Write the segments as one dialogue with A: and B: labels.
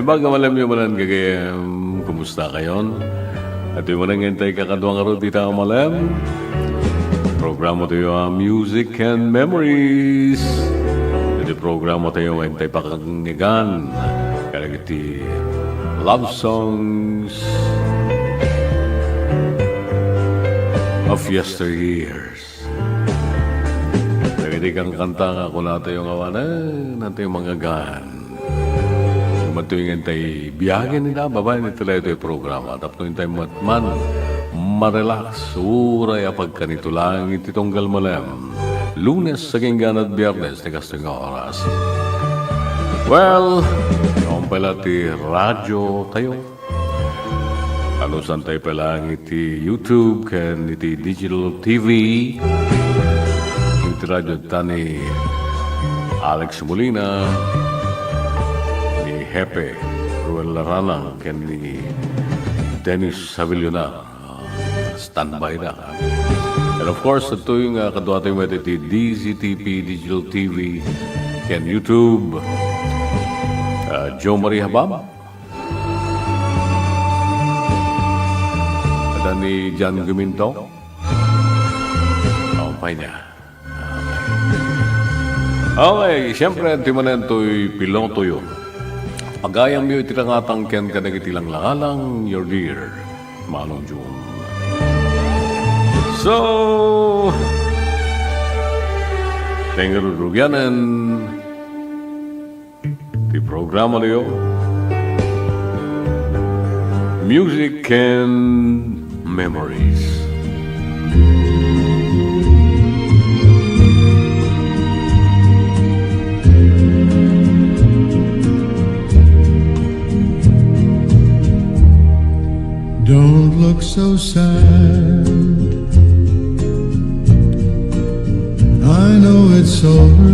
A: baga malam yung malan kagaya, kumusta kayon? At yung malang hintay kakadwang araw dito ang malam. Programa tayo ang Music and Memories. Ito programa tayo ang hintay pakangnigan. Kaya iti love songs of yesteryears. Kaya kang kanta nga kung natin yung awanan, natin yung mga gan. Matuwing hintay biyagin nila, babae nito lang ito yung programa. Tapos hintay matman, marelax, uray apag kanito lang ititong galmalem. Lunes sa Kinggan at Biyernes, tigasting oras. Well, noong pala ti radyo tayo. Alusan tayo pala iti YouTube, kan iti digital TV. Iti radyo tani Alex Molina, Hepe, Ruel Laranang, ken ni Dennis Savillona, standby na. And of course, ito yung kadwa tayo met iti DZTP, Digital TV, ken YouTube, Joe Marie Habab, at ni John Guminto, pa niya. Okay, siyempre, timanan to'y piloto yun. Pagayam mo itirangatang ken ka nagitilang langalang, your dear, Manong June. So, tengarurugyanan, di programa niyo, Music and Memories.
B: Don't look so sad. I know it's over,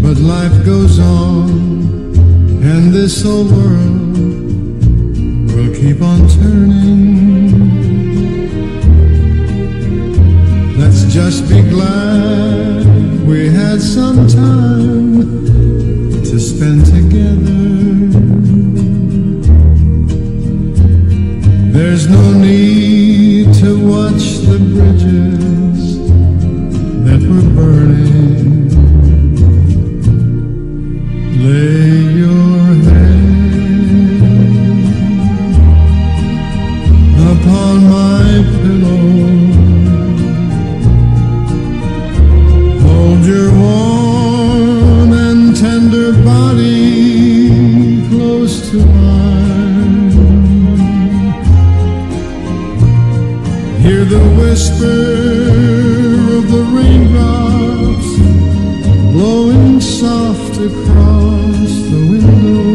B: but life goes on, and this whole world will keep on turning. Let's just be glad we had some time to spend together. There's no need to watch the bridges that were burning. Lay your head upon my pillow. Hold your warm and tender body close to mine. Hear the whisper of the raindrops blowing soft across the window,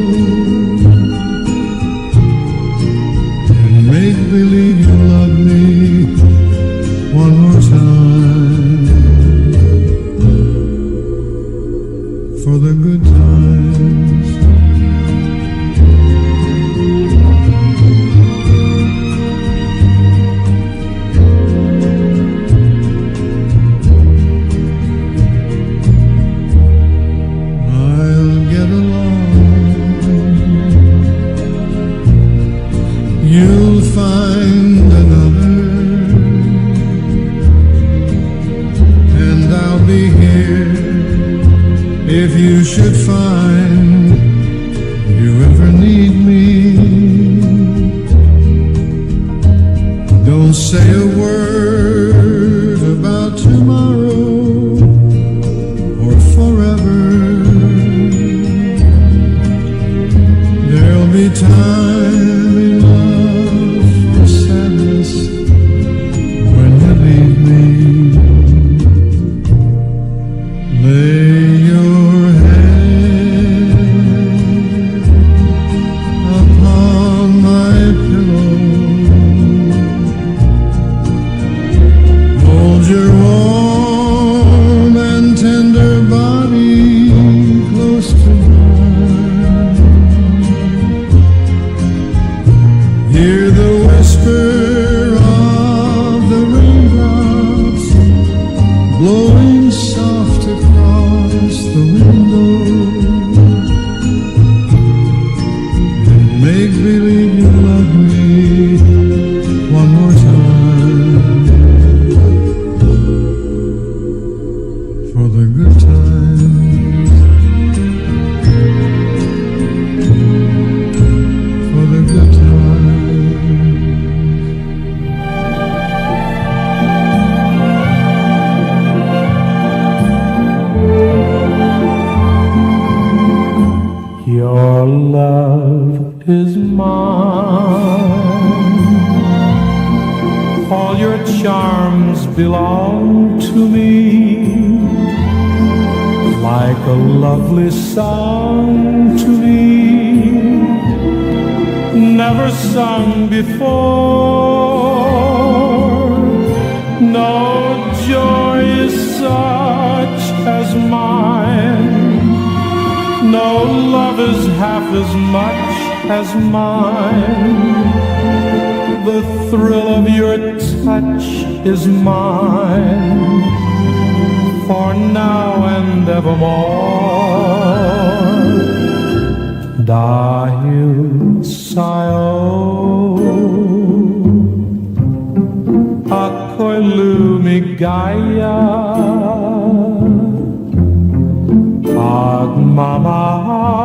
B: and make believe you love me one more time for the good times. You'll find another, and I'll be here if you should find you ever need me. Don't say a word about tomorrow or forever. There'll be time when you leave me. Lay your head upon my pillow.
C: Your love is mine. All your charms belong to me, like a lovely song to me, never sung before. No joy is such as mine, no love is half as much as mine. The thrill of your touch is mine, for now and evermore. Dahil sa'yo ako'y lumigaya, pagmamahal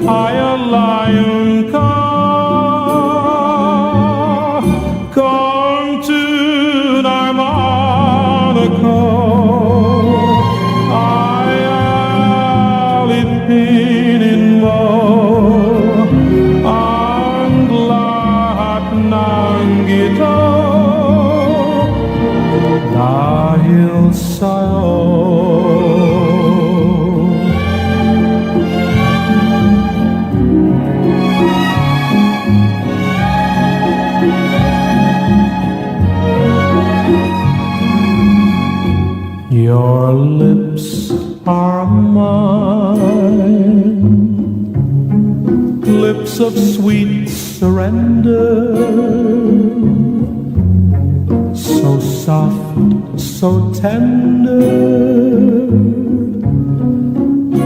C: ay alayon ka. Kung tunay man ako, ay alipinin mo ang lahat ng ito dahil sa'yo. Your lips are mine, lips of sweet surrender, so soft, so tender.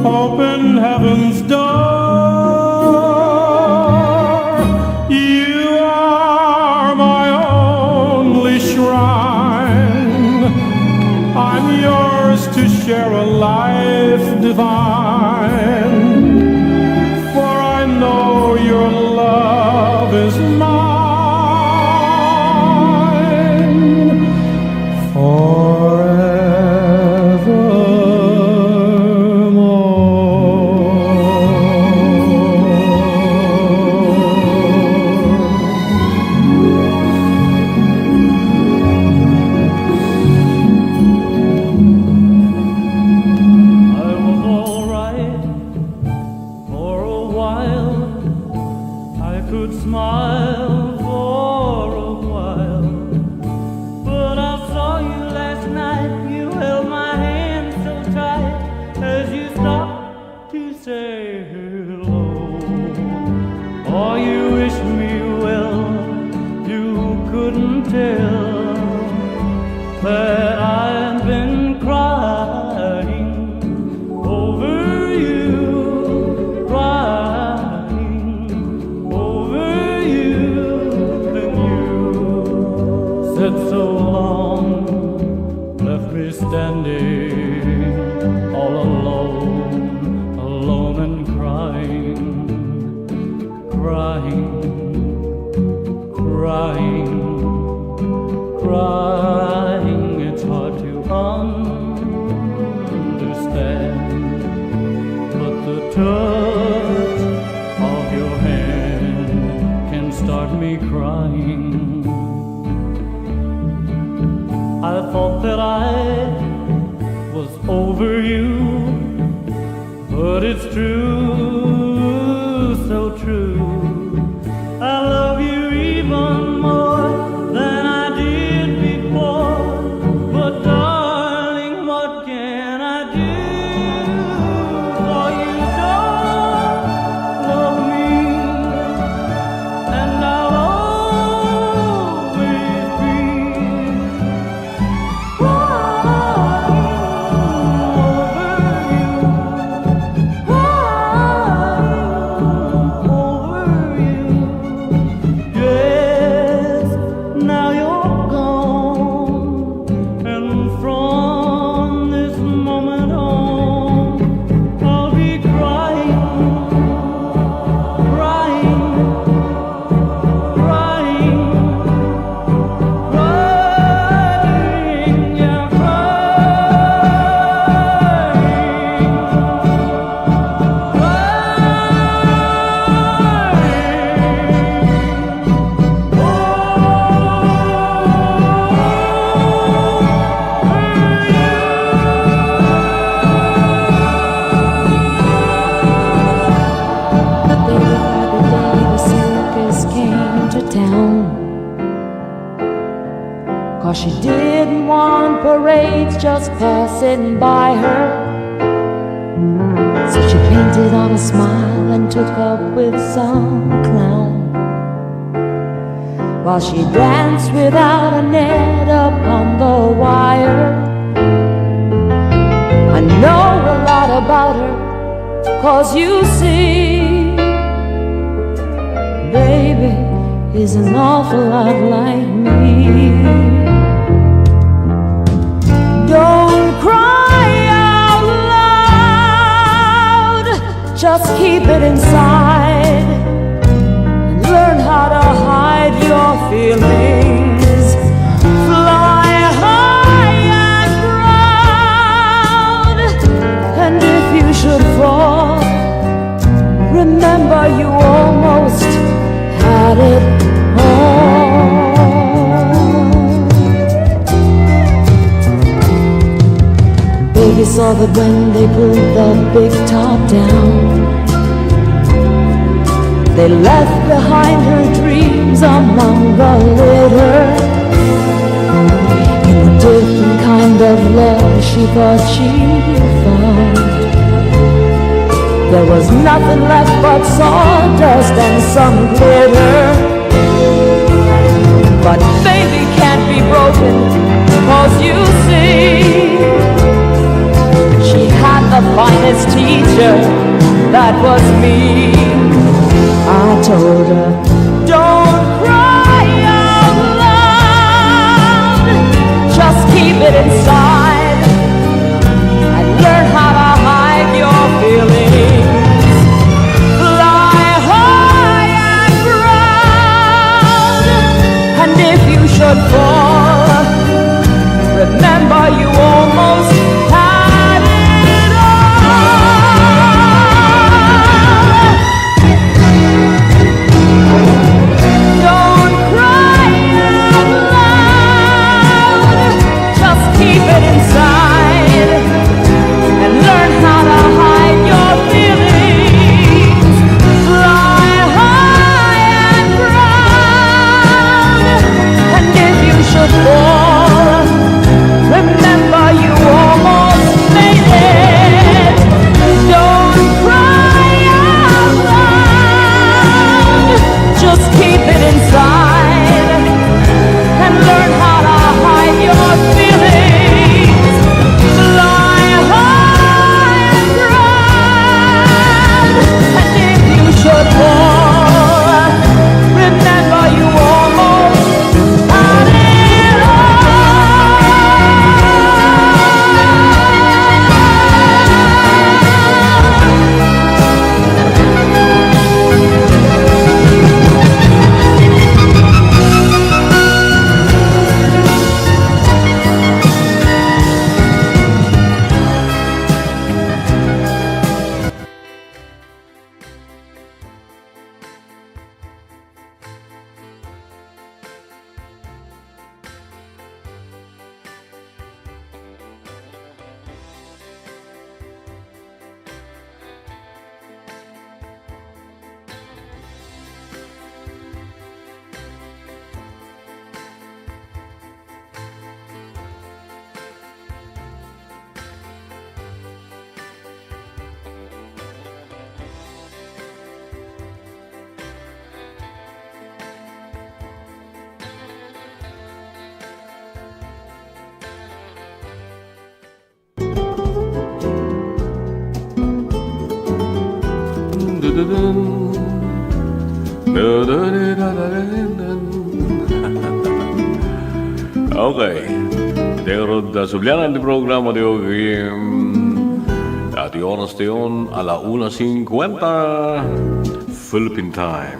C: Open heaven's door. You are my only shrine. I'm yours to share a life divine, for I know your love is mine
D: could smile for a while, but I saw you last night. You held my hand so tight as you stopped to say hello. Oh, you wished me well. You couldn't tell that I've been crying over you, crying over you. Then you said so long, left me standing all alone, alone and crying, crying, crying, crying. It's hard to understand, but the touch of your hand can start me crying. I thought that I was over you, but it's true, so true. I love you even more than I did before. But darling, what can I do? For you don't love me, and I'll always be crying over you, crying.
E: parades just passing by her. So she painted on a smile and took up with some clown, while she danced without a net upon the wire. I know a lot about her, 'cause you see, baby is an awful lot like me. Don't cry out loud, just keep it inside and learn how to hide your feelings. Fly high and proud, and if you should fall, remember you almost had it all. Baby saw that when they pulled the big top down, they left behind her dreams among the litter. In the different kind of love she thought she found, there was nothing left but sawdust and some glitter. But baby can't be broken, 'cause you see, she had the finest teacher, that was me. I told her, don't cry out loud, just keep it inside and learn how to hide your feelings. Fly high and proud, and if you should fall, remember you almost had it all. Don't cry out loud, just keep it inside and learn how to hide your feelings. Fly high and proud, and if you should fall, remember you almost made it. Don't cry out loud, just keep it inside and learn how to hide your feelings. Fly high and proud, and if you should fall, remember you almost had it
A: Okay. Derod sublianan di programa di Ogim. At yung oras na yun, 1:50 Philippine Time.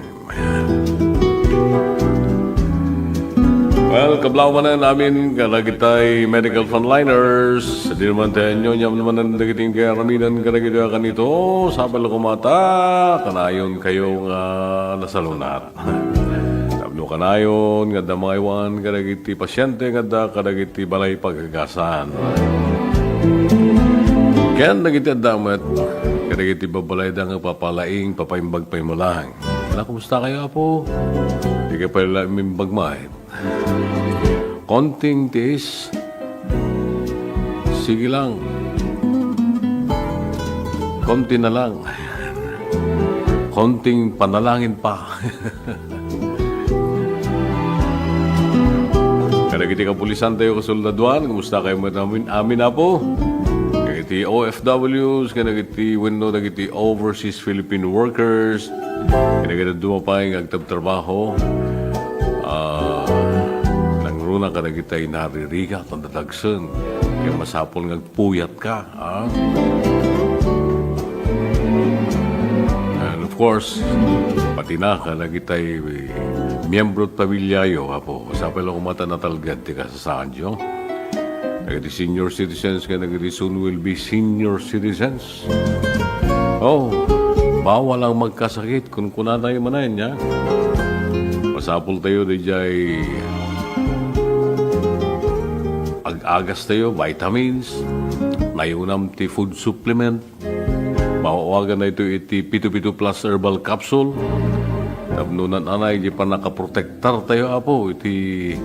A: Well, kablaw man na namin, kalagitay medical frontliners. Di naman tayo nyo, nyam naman ang dagiting kaya raminan kalagitay kanito. Sabal kumata, kanayon kayong nasalunat. Tablo kanayon, ngada mga iwan, kalagiti pasyente, ngada kalagiti balay pagkagasan. Kaya nagiti damat, kalagiti babalay da nga papalaing, papaimbag pa'y mo lang. Wala, kumusta kayo po? Di kayo pala mimbag mahit. Konting tiis, sige lang. Konti na lang. Konting panalangin pa. Kada kiti kapulisan tayo kasuldaduan, kumusta kayo amin na po? Kiti OFWs, kada kiti window na kiti overseas Philippine workers, kada kiti dumapay ng agtabtrabaho, nangruna kada kita naririga, tandadagsan, kaya masapol ngagpuyat ka, ha? And of course, pati na kada kita'y miyembro at pamilyayo, apo, sapay lang kumata natalgad, tika sa saan nyo. Nagati senior citizens, kaya nagati soon will be senior citizens. Oh, bawal ang magkasakit kung kuna tayo manayin niya. Masapol tayo di jay ag-agas tayo, vitamins, nayunam ti food supplement, mawawagan na ito iti Pito-Pito Plus Herbal Capsule. Tabnunan anay, di pa nakaprotektar tayo, apo. Iti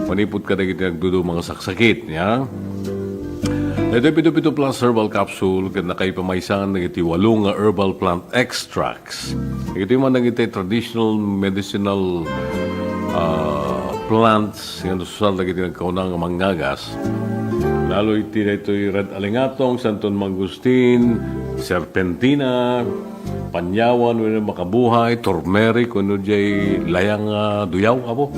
A: manipot ka na iti nagdudo mga saksakit, ya? Ito Pito-Pito Plus Herbal Capsule, kaya nakaipamaysan ng iti 8 nga herbal plant extracts. Ito yung mga iti traditional medicinal plants, yung susal na iti nagkaunang manggagas. Lalo iti na ito yung red alingatong, santon mangustin, serpentina, panyawan, wala makabuhay, turmeric, kuno jay layang duyaw, apo.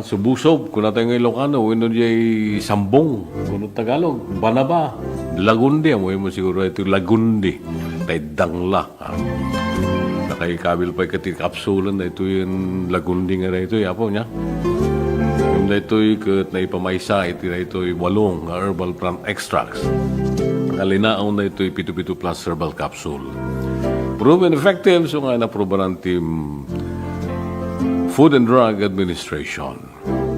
A: Subusob, kung natin ng Ilocano, kuno jay sambong, kuno Tagalog, banaba, lagundi, amoy mo siguro ito lagundi, tay dangla. Nakay kabil pa ikati kapsulan na ito yung lagundi nga na ito, apo niya. Yung na ito'y kat na ipamaysa, ito na ito'y 8 herbal plant extracts. Kalinaon na ito'y Pito-Pito Plus Herbal Capsule. Proven effective, so nga naprobaran team Food and Drug Administration.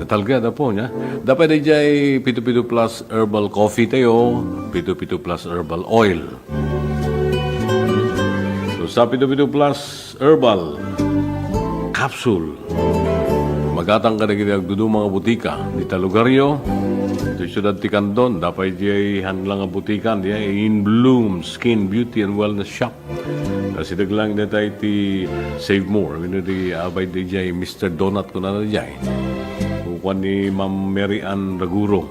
A: Natalgada po niya. Dapat na dyan Pito-Pito Plus Herbal Coffee tayo, Pito-Pito Plus Herbal Oil. So sa Pito-Pito Plus Herbal Capsule, magatang ka na ginagdudo mga butika. Dita lugaryo, ito siyudad ti Candon, dapat diya hanlang ang butikan, diya In Bloom Skin Beauty and Wellness Shop. Kasi daglang na tayo ti Save More. Ano di abay di diya Mr. Donut ko na diya. Kukuha ni Ma'am Mary Ann Raguro.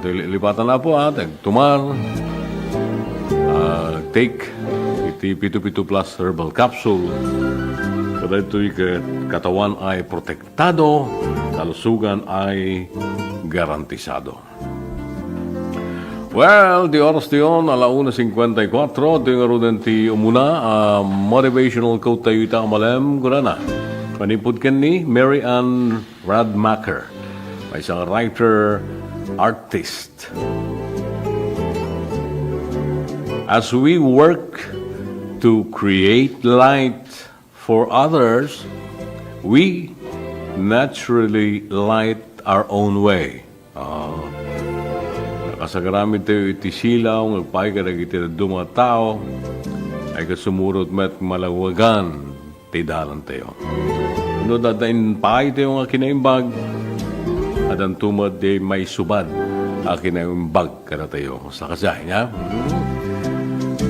A: Lipatan na po tumar. Take iti Pito-Pito Plus Herbal Capsule. Kada ito'y katawan ay protektado, kalusugan ay garantisado. Well, di oras di yun, 1:54, di nga rin ti umuna, motivational quote tayo ita amalem, gurana. Panipod ken ni Mary Ann Radmacher, may isang writer, artist. As we work to create light for others, we naturally light our own way. Nakasagaramit tayo iti silaw, ngagpay ka na iti mga tao, ay kasumurot met malawagan, tidalan tayo. Ano dadain pay tayo nga kinaimbag, at ang tumad day may subad, kinaimbag ka na tayo. Sa kasay niya.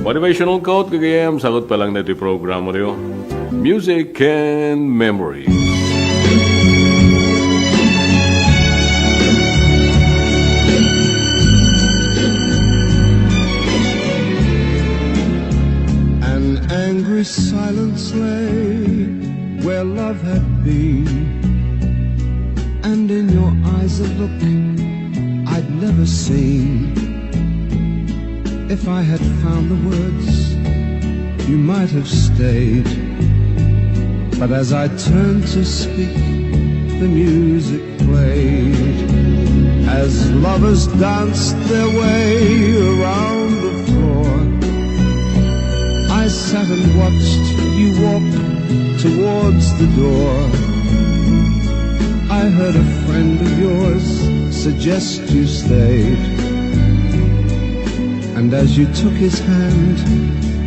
A: Motivational quote, kagayam, sagot pa lang na ito yung programa rin. Music and memory.
B: An angry silence lay where love had been, and in your eyes a look I'd never seen. If I had found the words, you might have stayed. But as I turned to speak, the music played. As lovers danced their way around the floor, I sat and watched you walk towards the door. I heard a friend of yours suggest you stayed. And as you took his hand,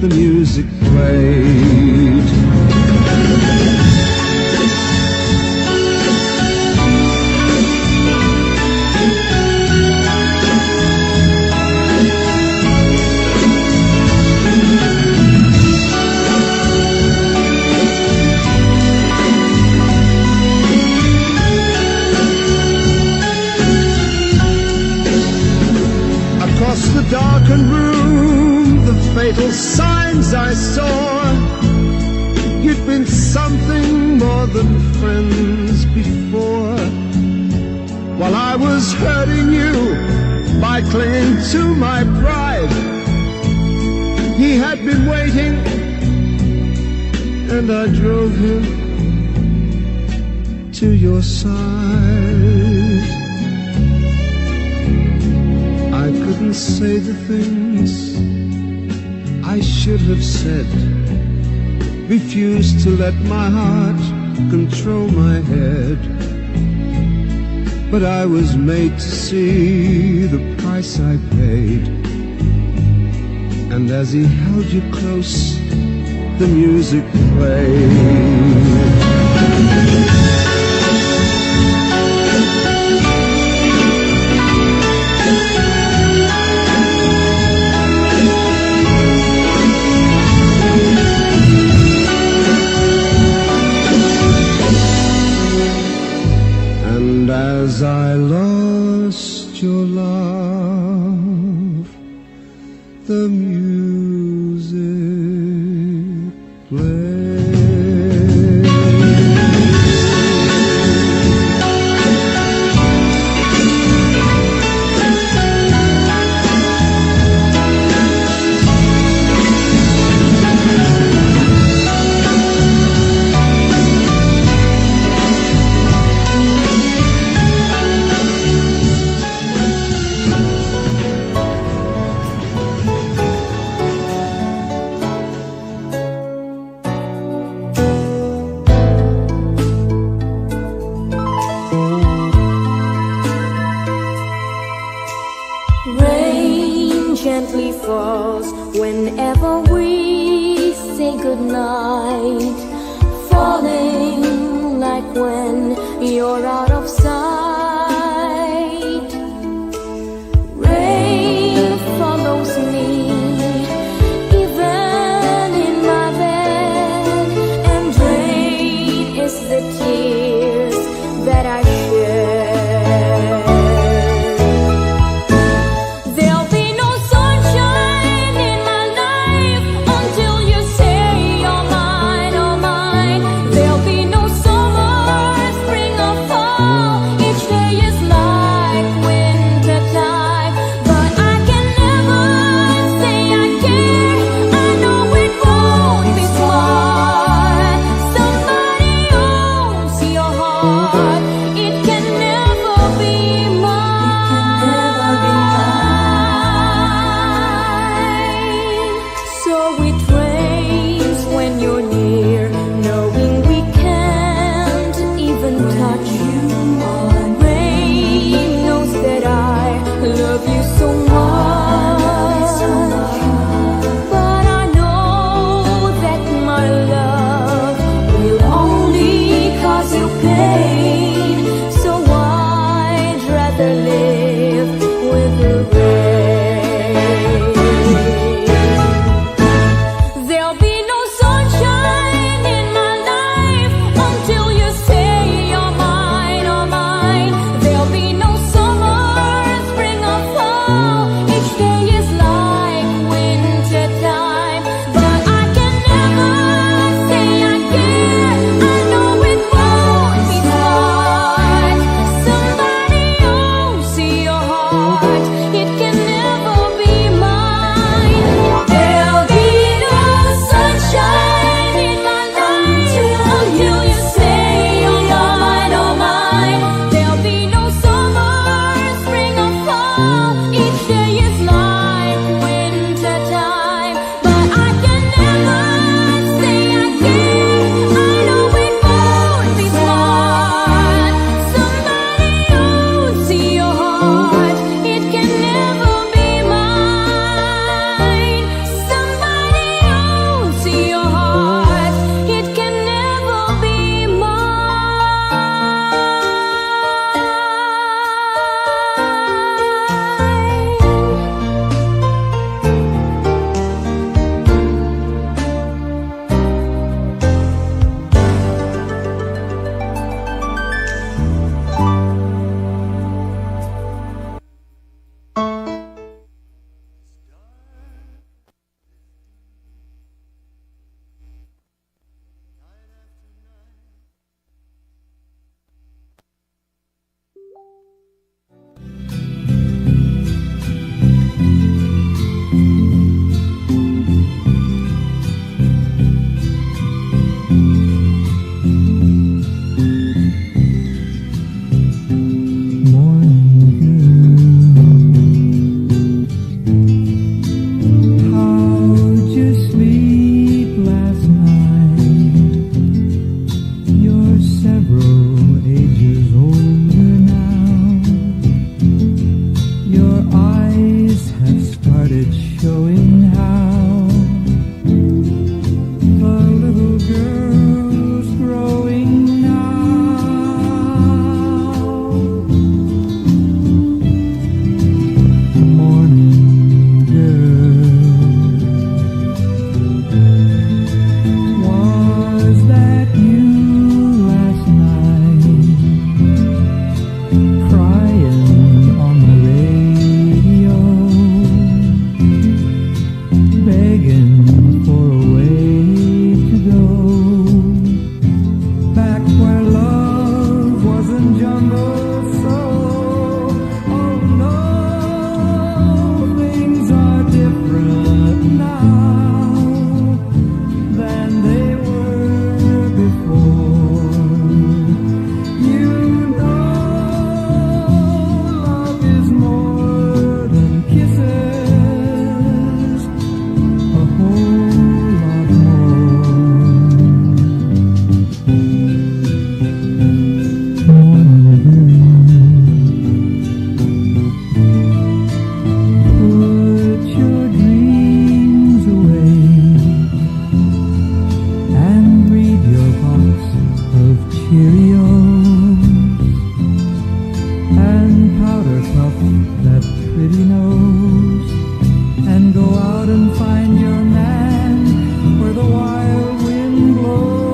B: the music played. the darkened room, the fatal signs I saw. You'd been something more than friends before. While I was hurting you by clinging to my pride, he had been waiting, and I drove him to your side. I couldn't say the things I should have said, refused to let my heart control my head. But I was made to see the price I paid. And as he held you close, the music played. And as I lost your love, the music played.
E: Rain gently falls whenever we say goodnight, falling like when you're out of sight. Rain follows me even in my bed, and rain is the tears that I shed. There'll be no sunshine in my life until you say you're mine, oh mine. There'll be no summer, spring or fall
F: but it's showing how the little girl's growing now. Morning girl, was that you last night, crying on the radio, begging for a way to go back where love wasn't jungle soul? Oh no, things are different now than they were before. You know, love is more than kisses, a whole lot more. Put your dreams away and read your box of Cheerios and powder puff that pretty nose, and go out and find your man where the wild wind blows.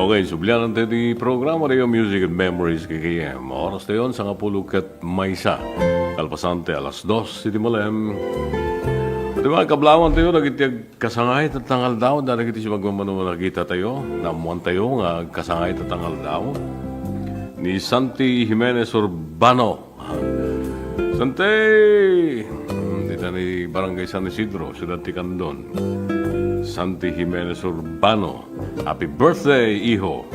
A: Okay, sublian natin di programa rin yung Music and Memories KKM. Oras na yun sa Ngapulukat Maysa. Kalpasante, alas 2, City Malem. At mga kablawan tayo, nagitiag kasangay at tangal daw. Dahil nagiti siya magmamano nakita tayo. Namuan tayo nga kasangay at tangal daw. Ni Santi Jimenez Urbano. Santi! Dito ni Barangay San Isidro, Ciudad Ticandon. Santi Jimenez Urbano. Happy birthday, iho.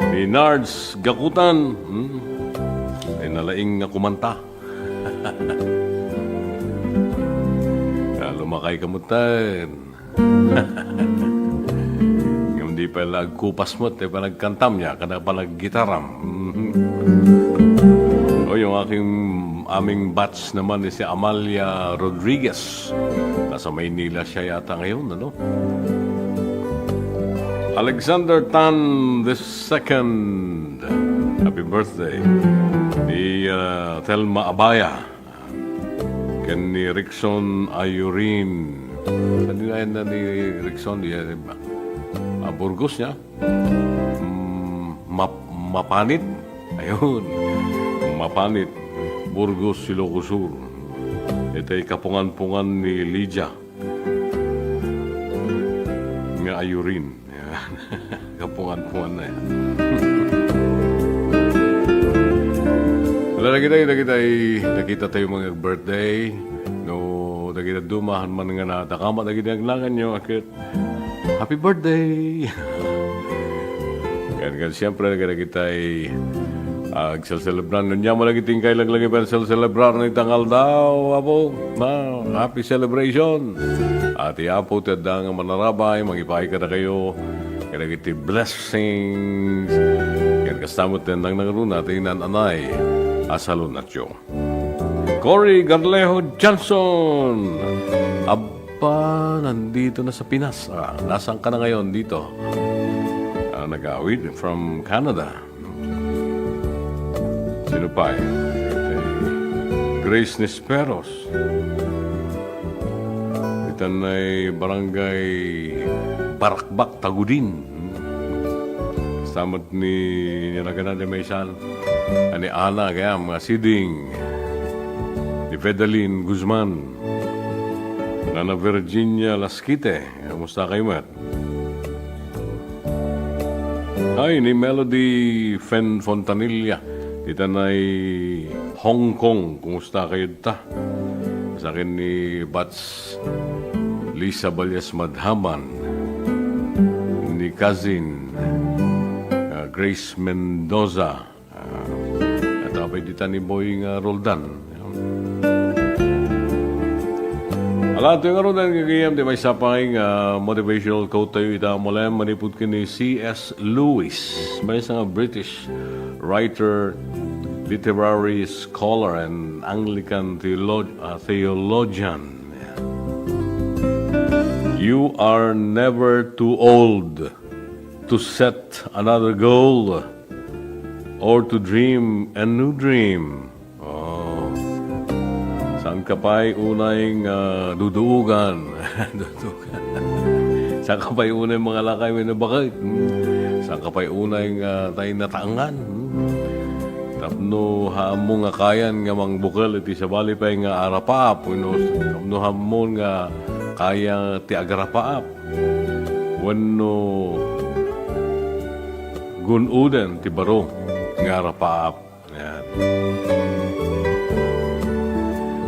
A: Ni Nards Gakutan. Ay nalaing nga kumanta. Lumakay kamutan. Hindi pa nagkupas mo, pa nagkantam niya, kada pa naggitaram. O yung aming batch naman ni si Amalia Rodriguez. Nasa Maynila siya yata ngayon, ano? Alexander Tan II. Happy birthday. Ni Thelma Abaya. Ken ni Rickson Ayurin. Kanina na ni Rickson, Burgos niya. Mapanit. Ayun. Mapanit. Burgos, Ilocos Sur. Ito ay kapungan-pungan ni Lydia. Nga Ayurin. Kapungan-pungan na yan. Wala nakita tayo mga birthday. No, nakita dumahan man nga natakama. Nakita naglangan nyo. Happy birthday! Kan siyempre nakita ay celebrar niya mo lagi tingkay lang pa celebrar ni tangal daw apo na happy celebration at iapo tadang manarabay magipay ka na kayo kaya kiti blessings kaya kastamot tendang nangaruna tingnan anay asalon at yo Cory Garlejo Johnson abba nandito na sa Pinas nasaan ka na ngayon dito nag-awid from Canada. Sino pa eh? Grace Nisperos. Itanay barangay Barakbak, Tagudin. Samat ni Niragana de Maysan. Ani Ana, kaya mga siding. Ni Fedaline Guzman. Nana Virginia Lasquite. Kamusta kayo, Mat? Ay, ni Melody Fontanilla. Itanay Hong Kong. Kumusta kayo ta? Sa akin ni Bats Lisa Balyas Madhaman, ni cousin Grace Mendoza, at apay dita ni Boy Roldan. Alato yung Roldan kagayam di may sapay motivational quote tayo ita mula manipod ka ni C.S. Lewis. May isang British writer, literary scholar and Anglican theologian. You are never too old to set another goal or to dream a new dream. Oh. Saan ka pa'y unay duduugan? Saan ka pa'y unay mga lakay may nabakit? Saan ka pa'y unay tayo nataangan? Tapno haamo nga kayan nga mang bukal iti sa bali pa nga arapaap. Tapno haamo nga kaya ti agarapaap. Wano gunuden ti baro nga arapaap. Yan.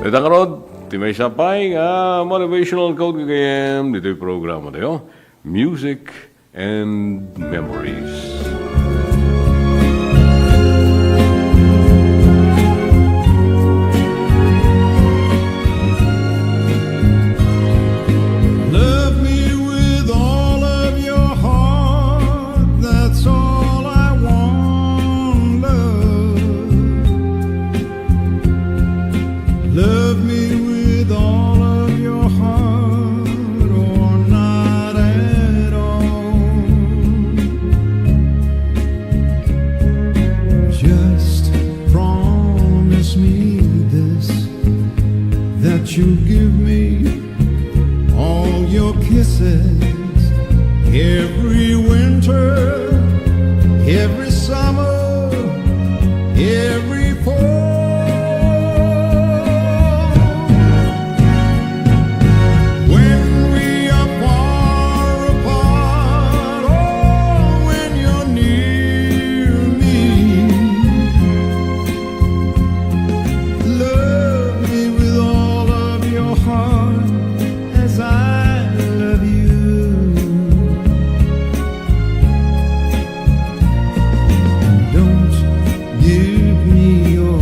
A: Itang rod, ti may sapay nga motivational quote kagayam dito yung programa tayo. Music and Memories.
B: Love me with all of your heart, that's all I want, love. Love me with all of your heart, or not at all. Just promise me this, that you'll give me all your kisses every winter, every summer, every fall. When we are far apart, oh, when you're near me, love me with all of your heart as I love you. Don't give me your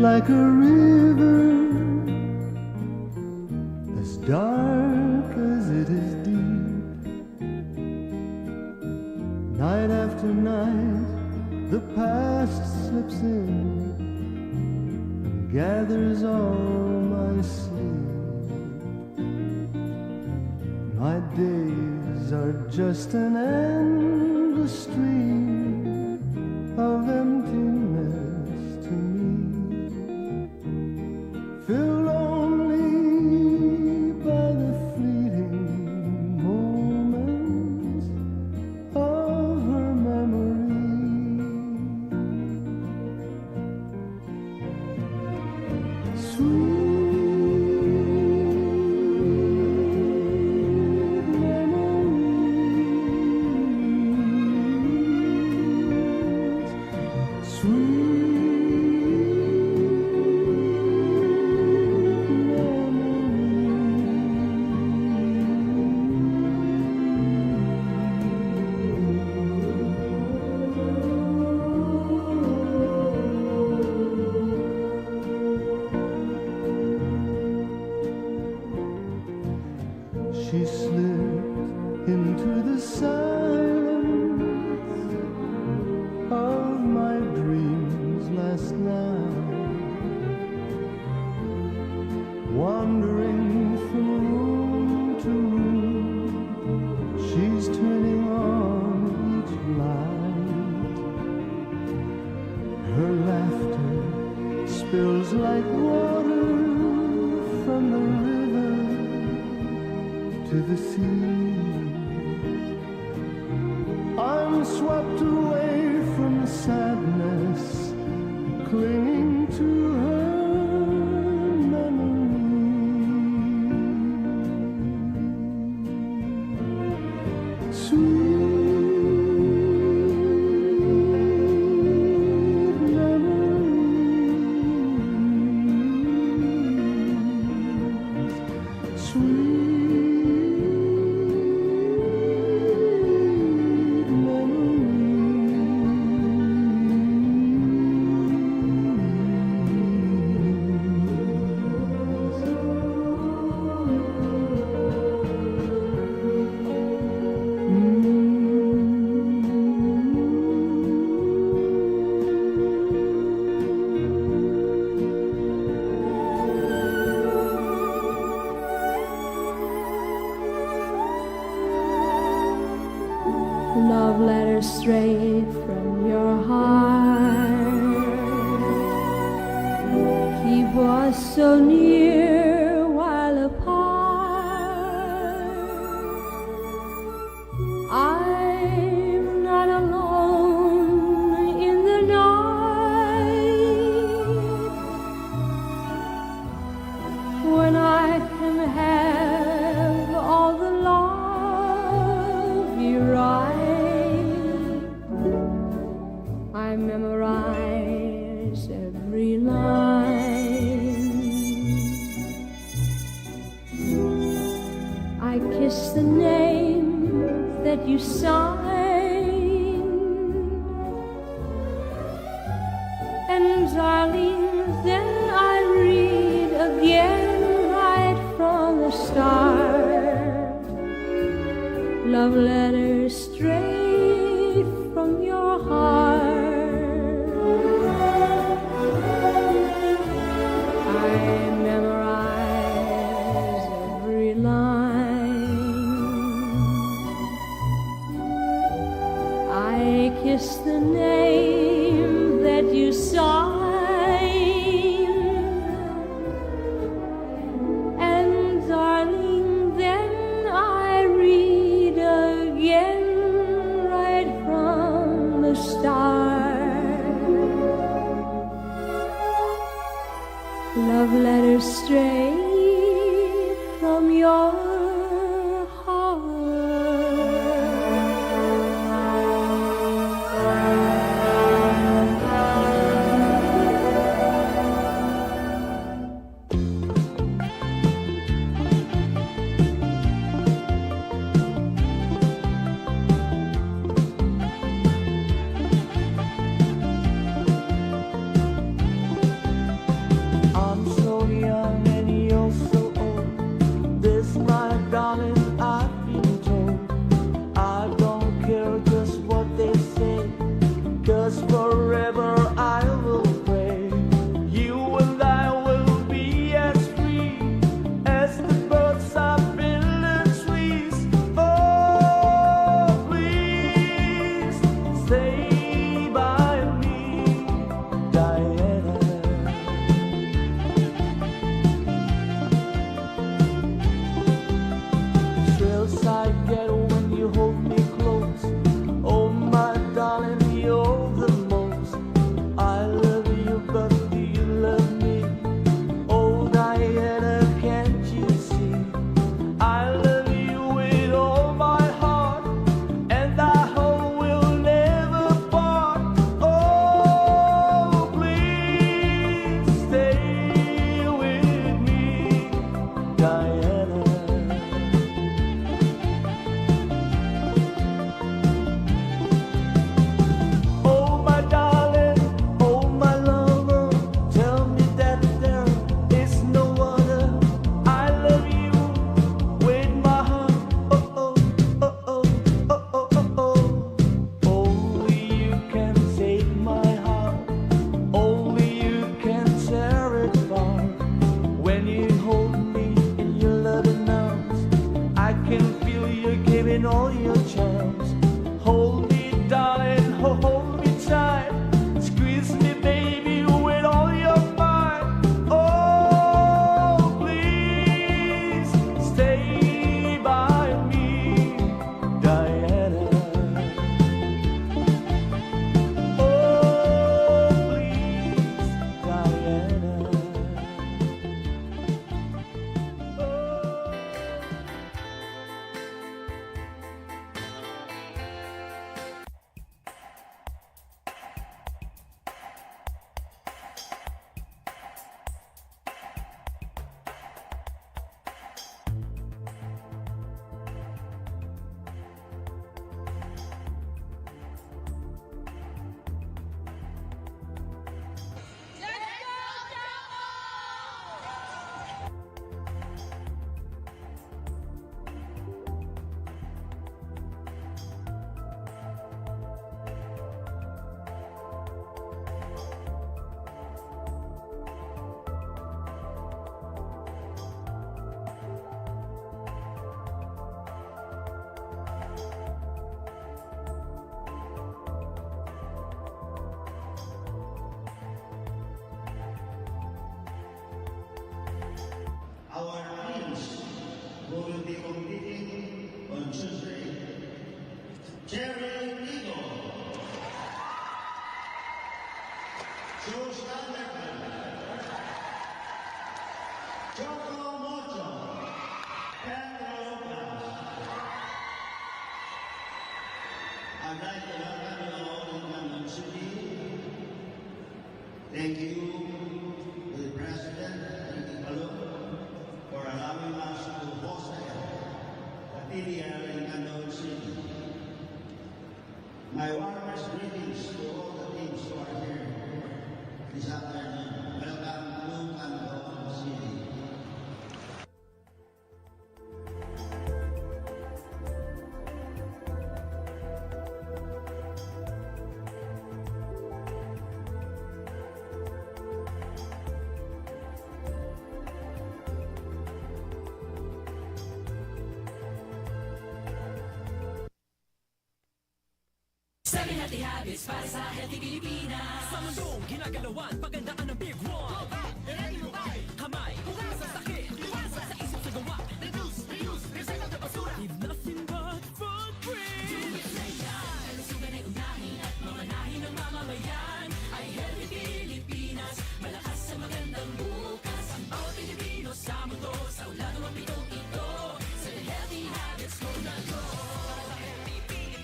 B: like a river, as dark as it is deep. Night after night, the past slips in and gathers all my sleep. My days are just an endless stream of emptiness to me, filled only by the fleeting moments of her memory. Sweet memories, she slipped into the silence of my dreams last night, wandering from room to room. She's turning on each light. Her laughter spills like water from the river to the sea. I'm swept away from sadness, clinging to her memory. Sweet memories, sweet
E: Love letters straight from your heart. Keep us so near while apart. I'm not alone in the night when I can have all the love you write. I memorize every line. I kiss the name that you sign, and darling, then I read again right from the start. Love letters straight from your heart. I memorize every line. I kiss the name that you sign, and darling, then I read again right from the start. Love letters straight from your
G: I'd like to welcome you all in London City. Thank you to the President, Ricky Palum, for allowing us to host the PDL in London City. My warmest greetings to all the teams who are here this afternoon. Welcome to London City.
H: Seven healthy habits para sa healthy Pilipinas. Sa mundong ginagalawan, pagandaan ng Big One. Ready mo ba? Kamay, hugas sa sakit. Iwasan sa isip sa gawa. Reduce, reuse, recycle na basura. Leave nothing but footprint. Do it na yan. Kalusugan ay unahin at mamanahin ng mamamayan. Ay healthy Pilipinas. Malakas sa magandang bukas. Ang bawat Pilipino sa mundo. Sa ulado ang pitong ito. Sa healthy habits mo na go. Para sa healthy Pilipinas.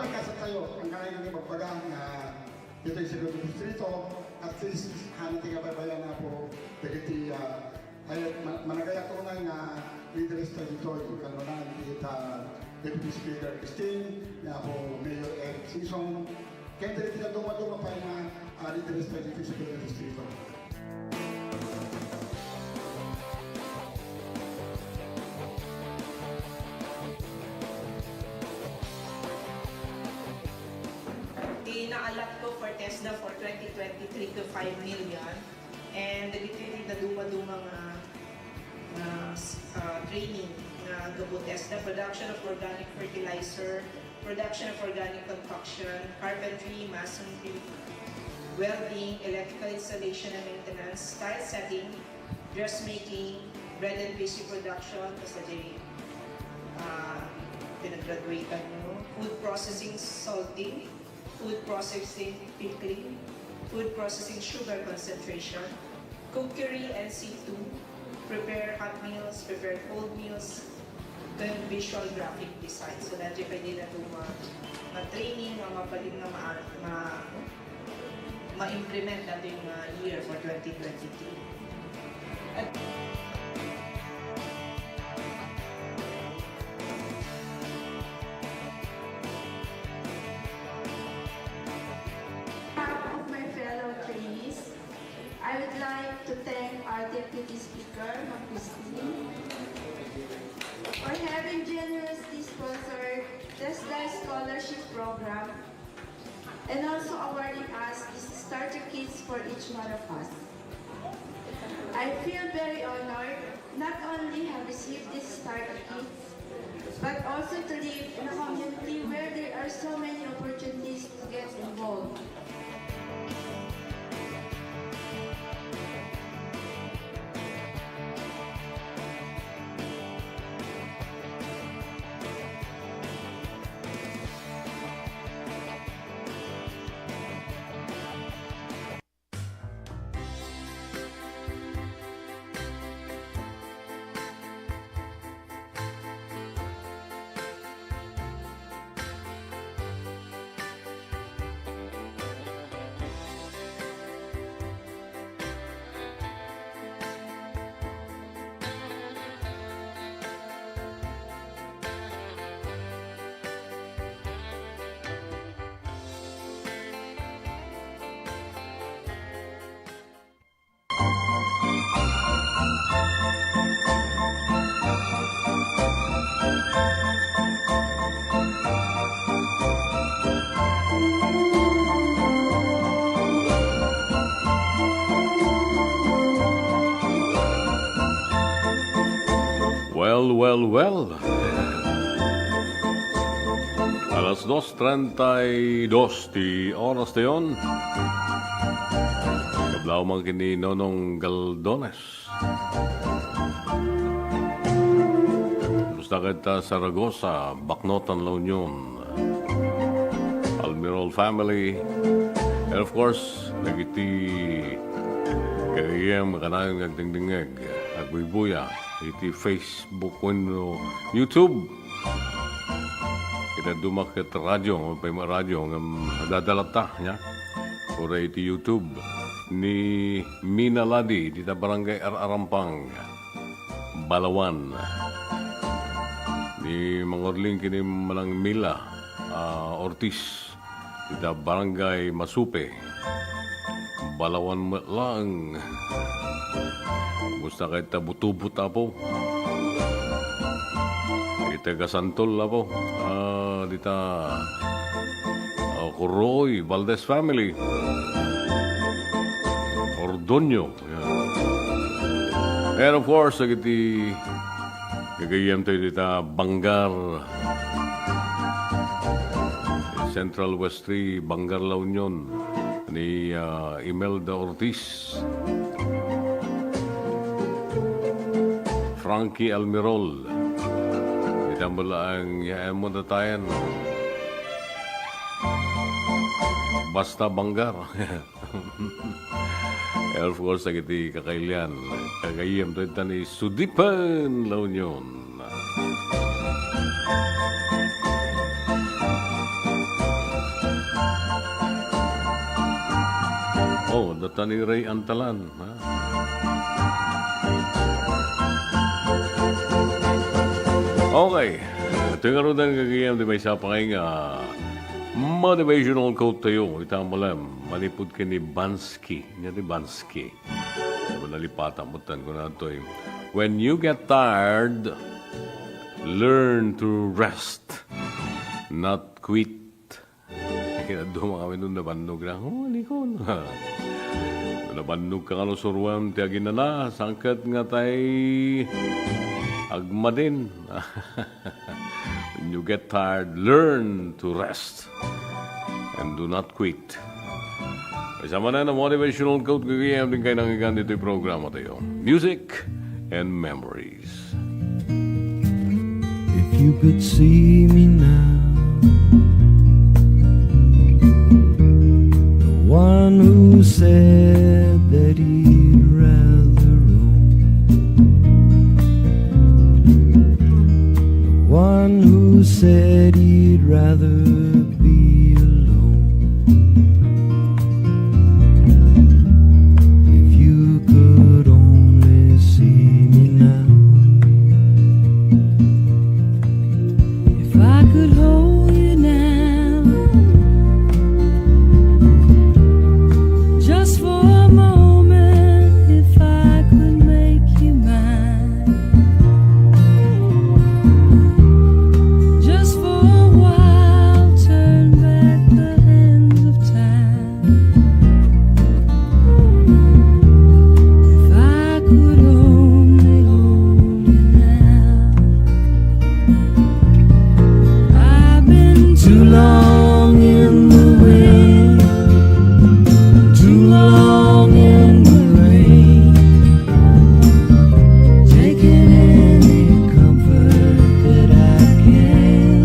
I: Pagkasat tayo, ang kaya ng ipagpagang dito yung siguro distrito, at least hanati nga babayan na po dagiti ay managaya ko nga leaders tayo dito yung kanunan kita Deputy Speaker Christine nga po Mayor Eric Sison kaya dito na dumaduma pa nga leaders tayo dito sa distrito.
J: Inaalat ko for TESDA for 2023 to 5 million and dagiti na duma-duma training na gabo TESDA, production of organic fertilizer, production of organic concoction, carpentry, masonry, welding, electrical installation and maintenance, tile setting, dressmaking, bread and pastry production, kasi pinag-graduate mo, food processing, salting, food processing, pickling, food processing, sugar concentration, cookery and C2, prepare hot meals, prepare cold meals, then visual graphic design. So that you pwede na ito ma-training, mapalig na ma-implement natin yung year for 2023. At
K: Of my fellow trainees, I would like to thank our Deputy Speaker, Ms. Christine, for having generously sponsored TESDA Scholarship Program and also awarding us these starter kits for each one of us. I feel very honored not only have received these starter kits, but also to live in a community where there are so many opportunities to get involved.
A: Well. Alas 2:32 di oras na yun. Kablaw man kini Nonong Galdones. Gusto kita Saragosa, Baknotan, La Union, Almirol family, and of course, nagiti kagayam kanayong nagdingdingag, agbuibuya, iti Facebook, YouTube. Kita dumakit radyo, may radyo, nadadalata niya. Ora iti YouTube ni Mina Ladi, dita Barangay Arampang, Balawan. Ni Mangorling kini Malang Mila, Ortiz, dita Barangay Masupe, Balawan lang. Gusto kita buto-buta po. Taga Santol po. Dita Kuroy, Valdez family. Ordonyo. And of course, nagiti gagayam tayo dita Bangar. Central West 3, Bangar, La Union. Ni Imelda Ortiz. Frankie Almirol. Mula ang yaan mo na tayo. Basta Bangar. Of course, nagiti kakailian. Kagayam to ito ni Sudipan, La Union. Oh, data ni Ray Antalan. Ha? Okay. Ito yung karoon ng kagayam di may isa pa kayo motivational quote tayo. Ito ang malam. Malipod ka ni Bansky. Yan ni Bansky. Nalipatan mo tan ko na ito eh. When you get tired, learn to rest, not quit. Kinaduma kami nun nabannog na. Oh, alikon. Nabannog ka kalusuruan. Tiyagin na na. Sangkat nga tayo. Agma din. When you get tired, learn to rest and do not quit. Kasama na motivational quote kagayam din kayo nangigan dito yung programa tayo. Music and memories.
B: If you could see me now, the one who said that he'd rather one who said he'd rather be alone. If you could only see me now,
F: If I could hold you now, just for a moment, if I could make you mine, just for a while, turn back the hands of time. If I could only hold you now. I've been
B: too long in the wind, too long in the rain, taking any comfort that I can,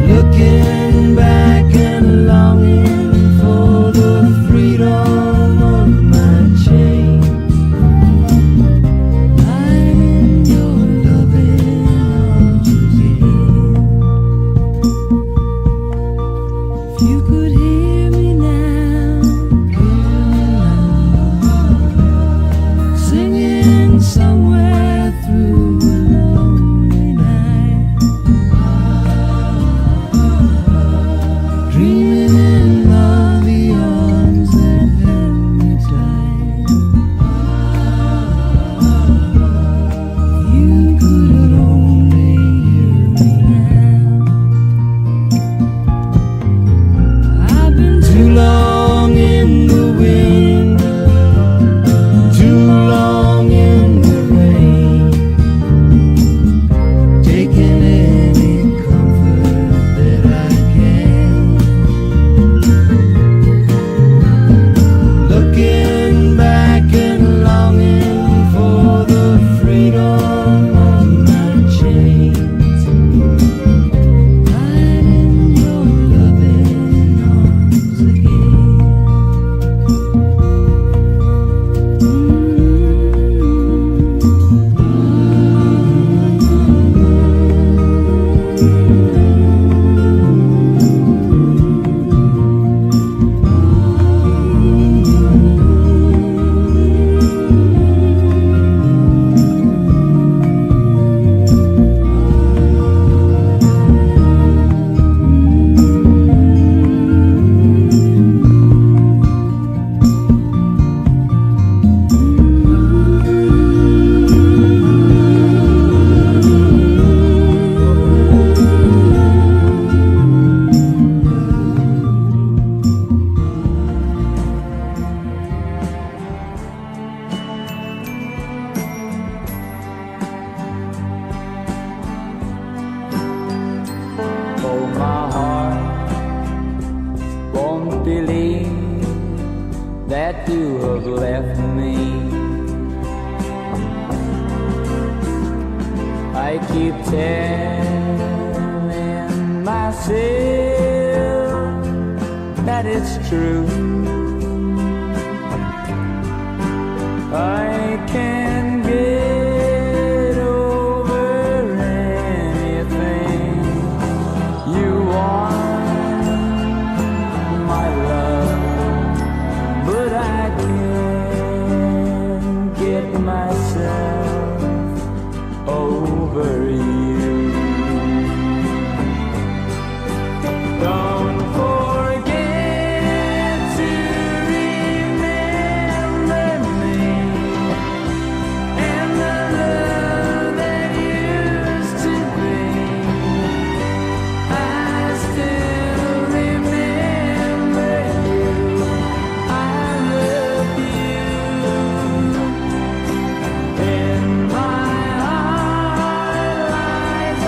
B: looking back and longing for the freedom of my chain. I'm in your loving arms again.
F: keep telling myself that it's true. I can get over anything you want, my love, but I can't get myself over you. Don't forget to remember me and the love that used to be. I still remember you. I love you. In my heart lies a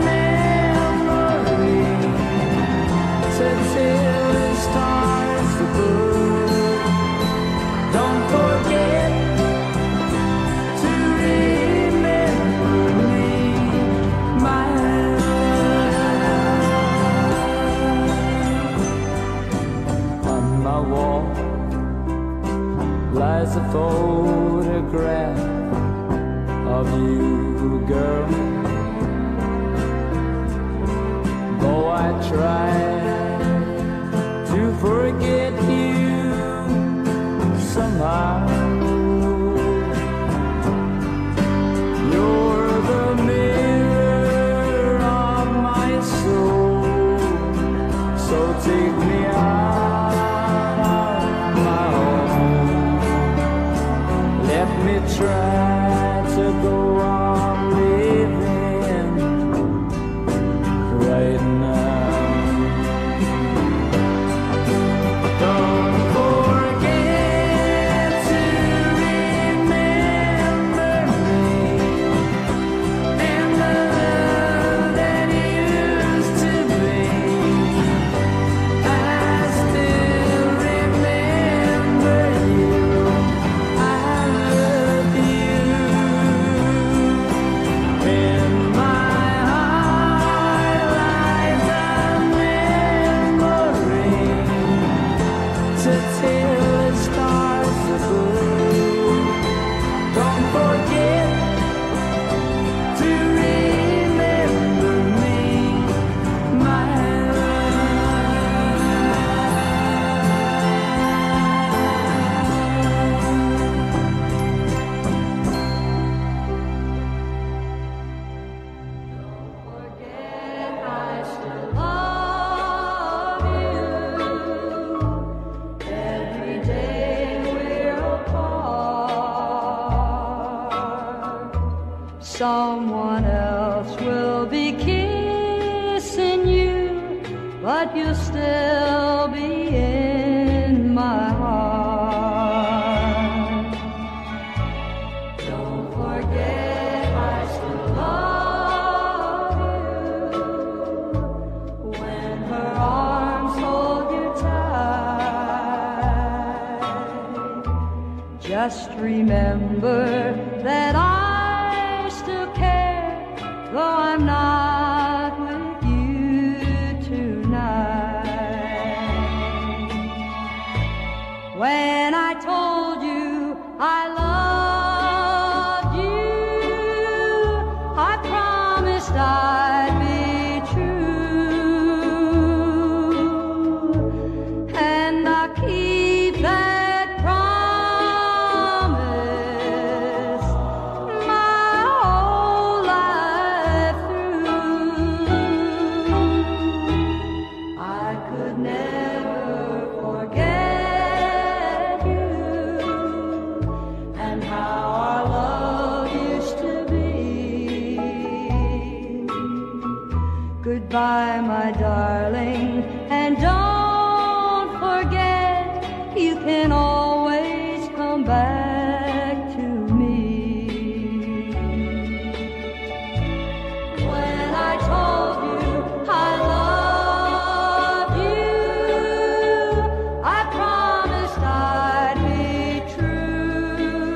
F: memory to till the stars above. Don't forget to remember me, my love. On my wall lies a photograph of you, girl. Though I try to forget you somehow, you're the mirror of my soul. So take me out of my home. Let me try to go on living right now. Don't forget to remember me and the love that used to be. I still remember you. I love you. In my heart lies a memory to till the stars above. Don't forget to remember me, my every day we're apart. Someone else will be kissing you, but you'll still be in my heart. Don't forget I still love you. When her arms hold you tight, just remember that I still care, though I'm not with you tonight. When I told you I loved you, I promised I'd be true, and I'll keep that promise my whole life through. I could never forget you and how our love used to be. Goodbye, my darling, and don't forget you can always come back to me. When I told you I loved you, I promised I'd be true,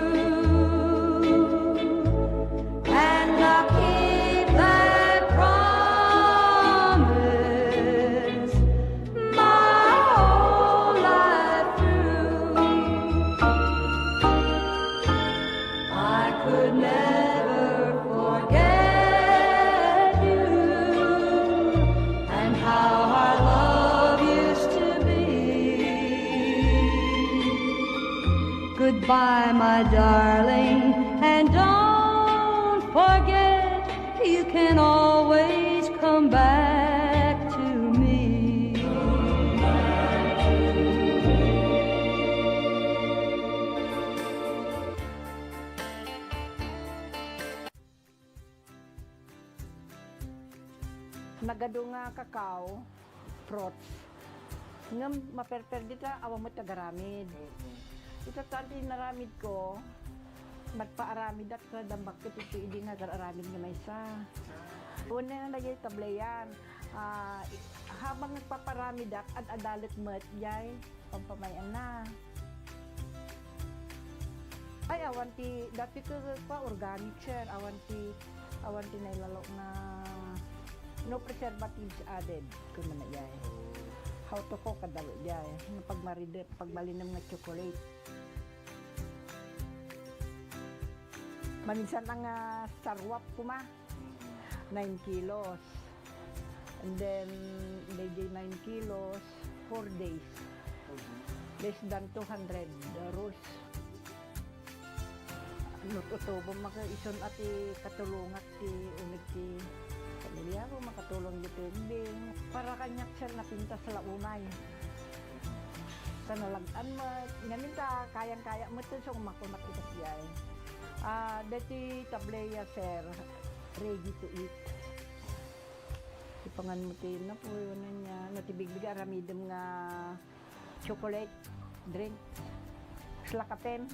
F: and I'll keep
D: Goodbye, my darling, and don't forget you can always come back to me.
L: Nagado nga kakao, fruits. Nga maperper dita, awa mo tagaramid. Ito tanti naramid ko, magpaaramid at sa dambak ko ito hindi nga aramid nga may isa. Una na lagay tablayan. Habang nagpaparamid at adalit mo at yay, pampamayan na. Ay, awanti, dati ko pa organic sir, awanti na ilalok na no preservatives added kung man yay. How to cook kadalo yay. Pagmalinam nga chocolate. Maminsan ang sarwap ko 9 kilos. And then, they 9 kilos, 4 days. Less than 200 rules. Ano to ba makaison at katulungat ti unig ti pamilya ko makatulong dito din. Para kanyak siya napinta sa launay. Sa nalagaan mo, ngamin ta, kayang-kaya mo ito siya kumakunak ito siya eh. Dati tableya sir, ready to eat. Ipangan mo tayo na po yun na niya. Natibig-big aramidam nga chocolate drink. Slakaten.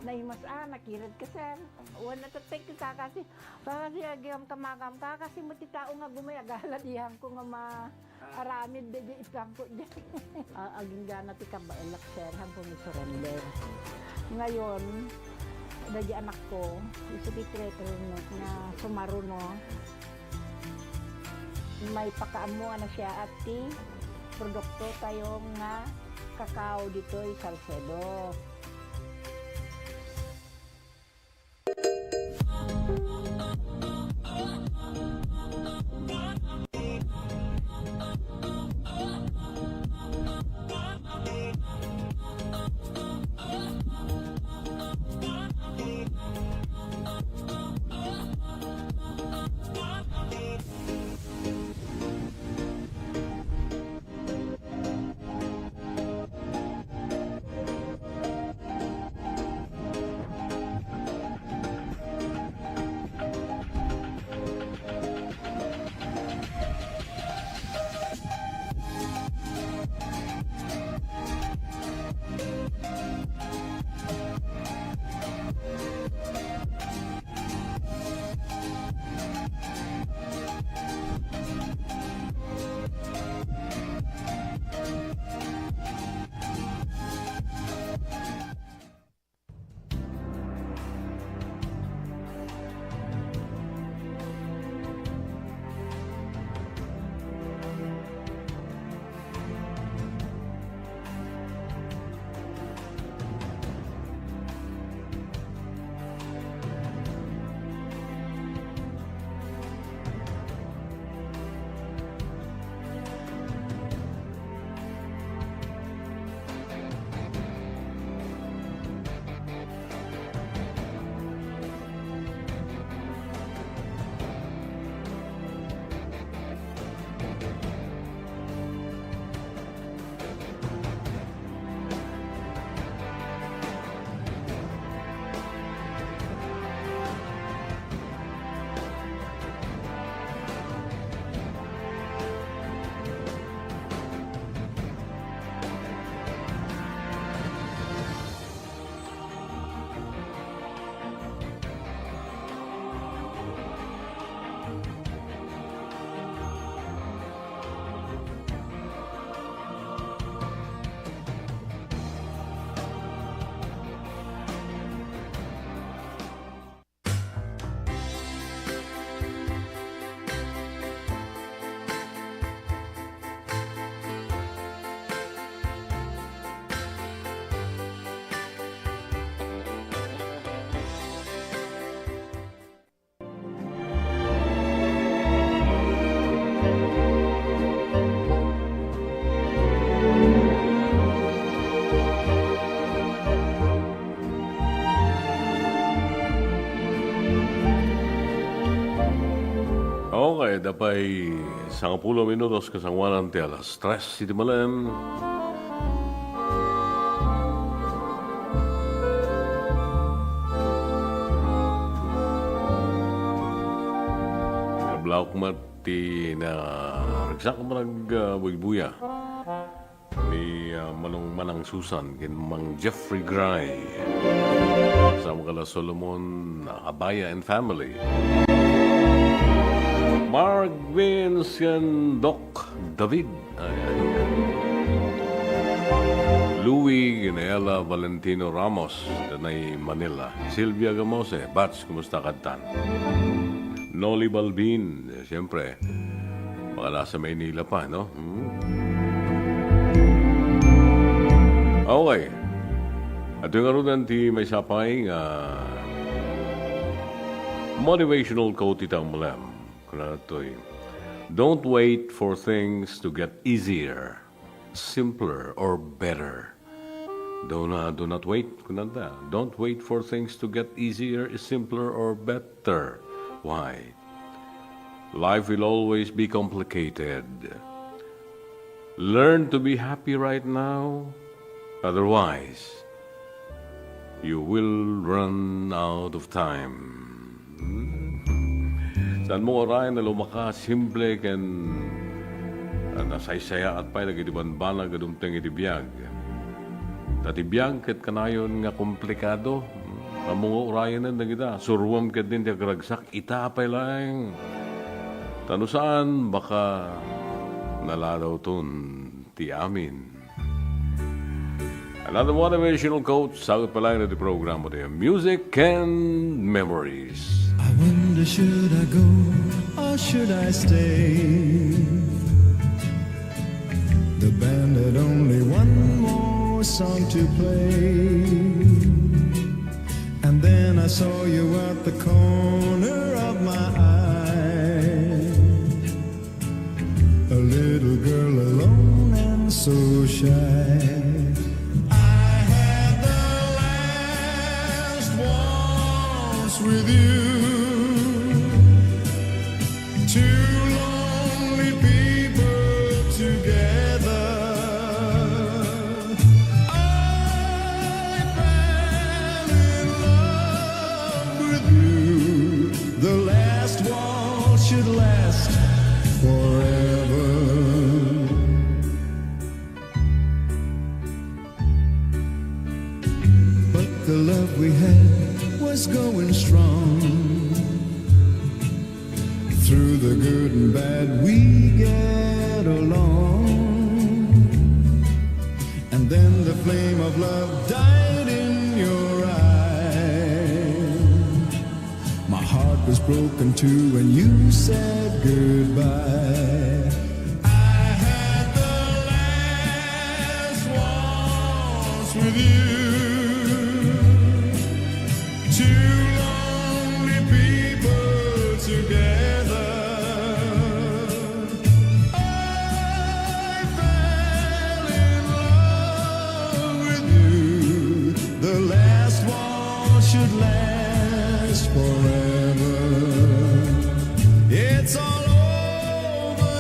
L: Naimas nakirid ka sir. Wala natatay ka kasi. Kasi agam kamagam ka kasi mo ti tao nga gumayagalan diyan ko nga ma-aramid de itang ko dyan. Aging gana ti kabailak sir, hanggang mi surrender. Ngayon, dadi anak ko, isa ti treatment na sumaruno. May pakaamo na siya at ti produkto tayo nga kakao dito ay Salcedo.
A: Okay, dapay 10 minutos kasangwanan ti alas 3 City Malan. Kablaw kumati na ragsak marag buybuya ni Manong Manang Susan kin Mang Jeffrey Gray sa mga Solomon Abaya and family. Mark Vince and Doc David. Louie Ginela Valentino Ramos, Tanay Manila. Silvia Gamose, Bats, kumusta katan? Noli Balbin, siyempre, baka nasa Maynila pa, no? Okay. At yung arunan ti may sapay motivational quote itang malam. Don't wait for things to get easier, simpler, or better. Do not wait. Don't wait for things to get easier, simpler, or better. Why? Life will always be complicated. Learn to be happy right now. Otherwise, you will run out of time. Saan mo orayan na lumaka, simple, ken nasaysaya at pa'y nagitibanbana gadumteng itibiyag. Tatibiyag ket kanayon nga komplikado. Among orayan na nagita, surwam ket din ti agragsak, itapay lang. Tanusaan, baka naladaw ton ti amin. Another motivational quote, sagot pa lang na ti programa tayo, Music and Memories.
B: I wonder, should I go or should I stay? The band had only one more song to play, and then I saw you at the corner of my eye, a little girl alone and so shy. I had the last waltz with you. Two lonely people together. I fell in love with you. The last waltz should last forever. But the love we had was going strong. Through the good and bad we get along. And then the flame of love died in your eyes. My heart was broken too when you said goodbye. I had the last waltz with you. Two lonely people together. Should last forever. It's all over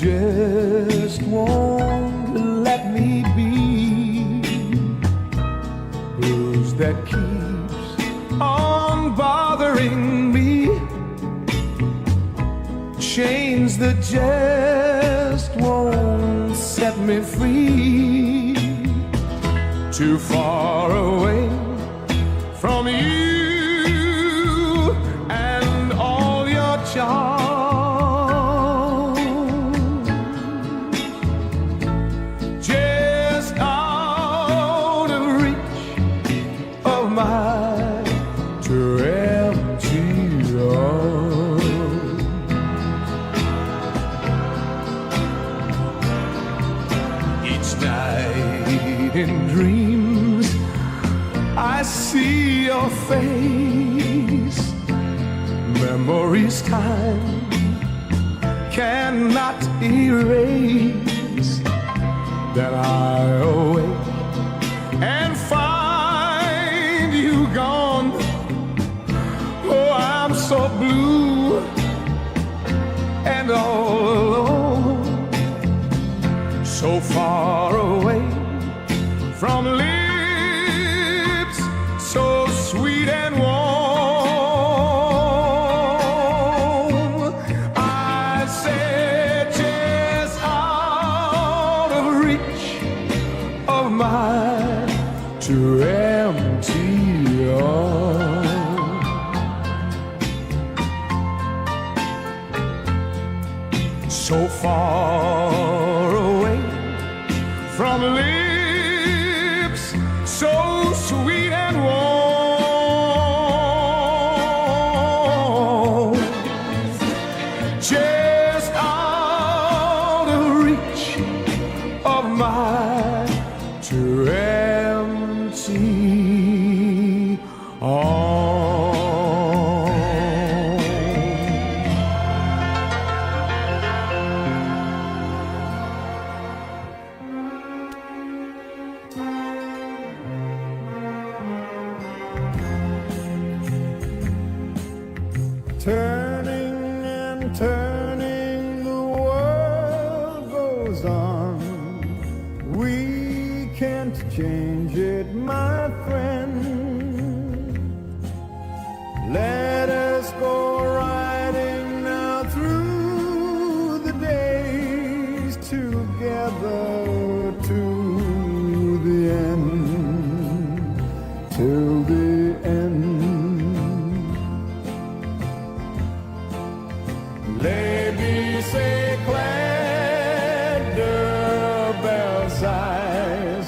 C: just won't let me be. Blues that keeps on bothering me. Chains that just won't set me free. Too far away from you and all your charms. Just out of reach of my too empty arms. Each night in dreams I see your face. Memories time cannot erase. Then I awake and find you gone. Oh, I'm so blue and all alone, so far away from lips so sweet and warm. I said just out of reach of my too empty arms. So far away from lips so sweet and warm. Just out of reach of my too empty arms. Turning and turning, the world goes on. We can't change it, my friend. Let us go riding now through the days together to the end, till the end. Les c'est clair de belles sighs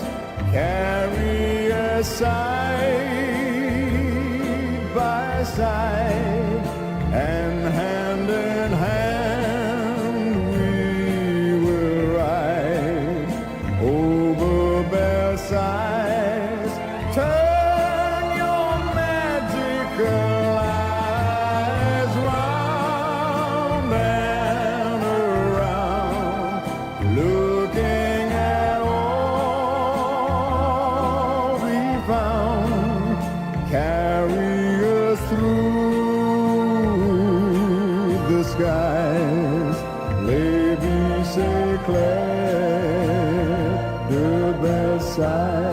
C: carry us side by side, and hand in hand we will ride over Versailles. Turn your magical eyes round and around, looking at all we found. Carry us through the skies. Les vies s'éclairent de Versailles.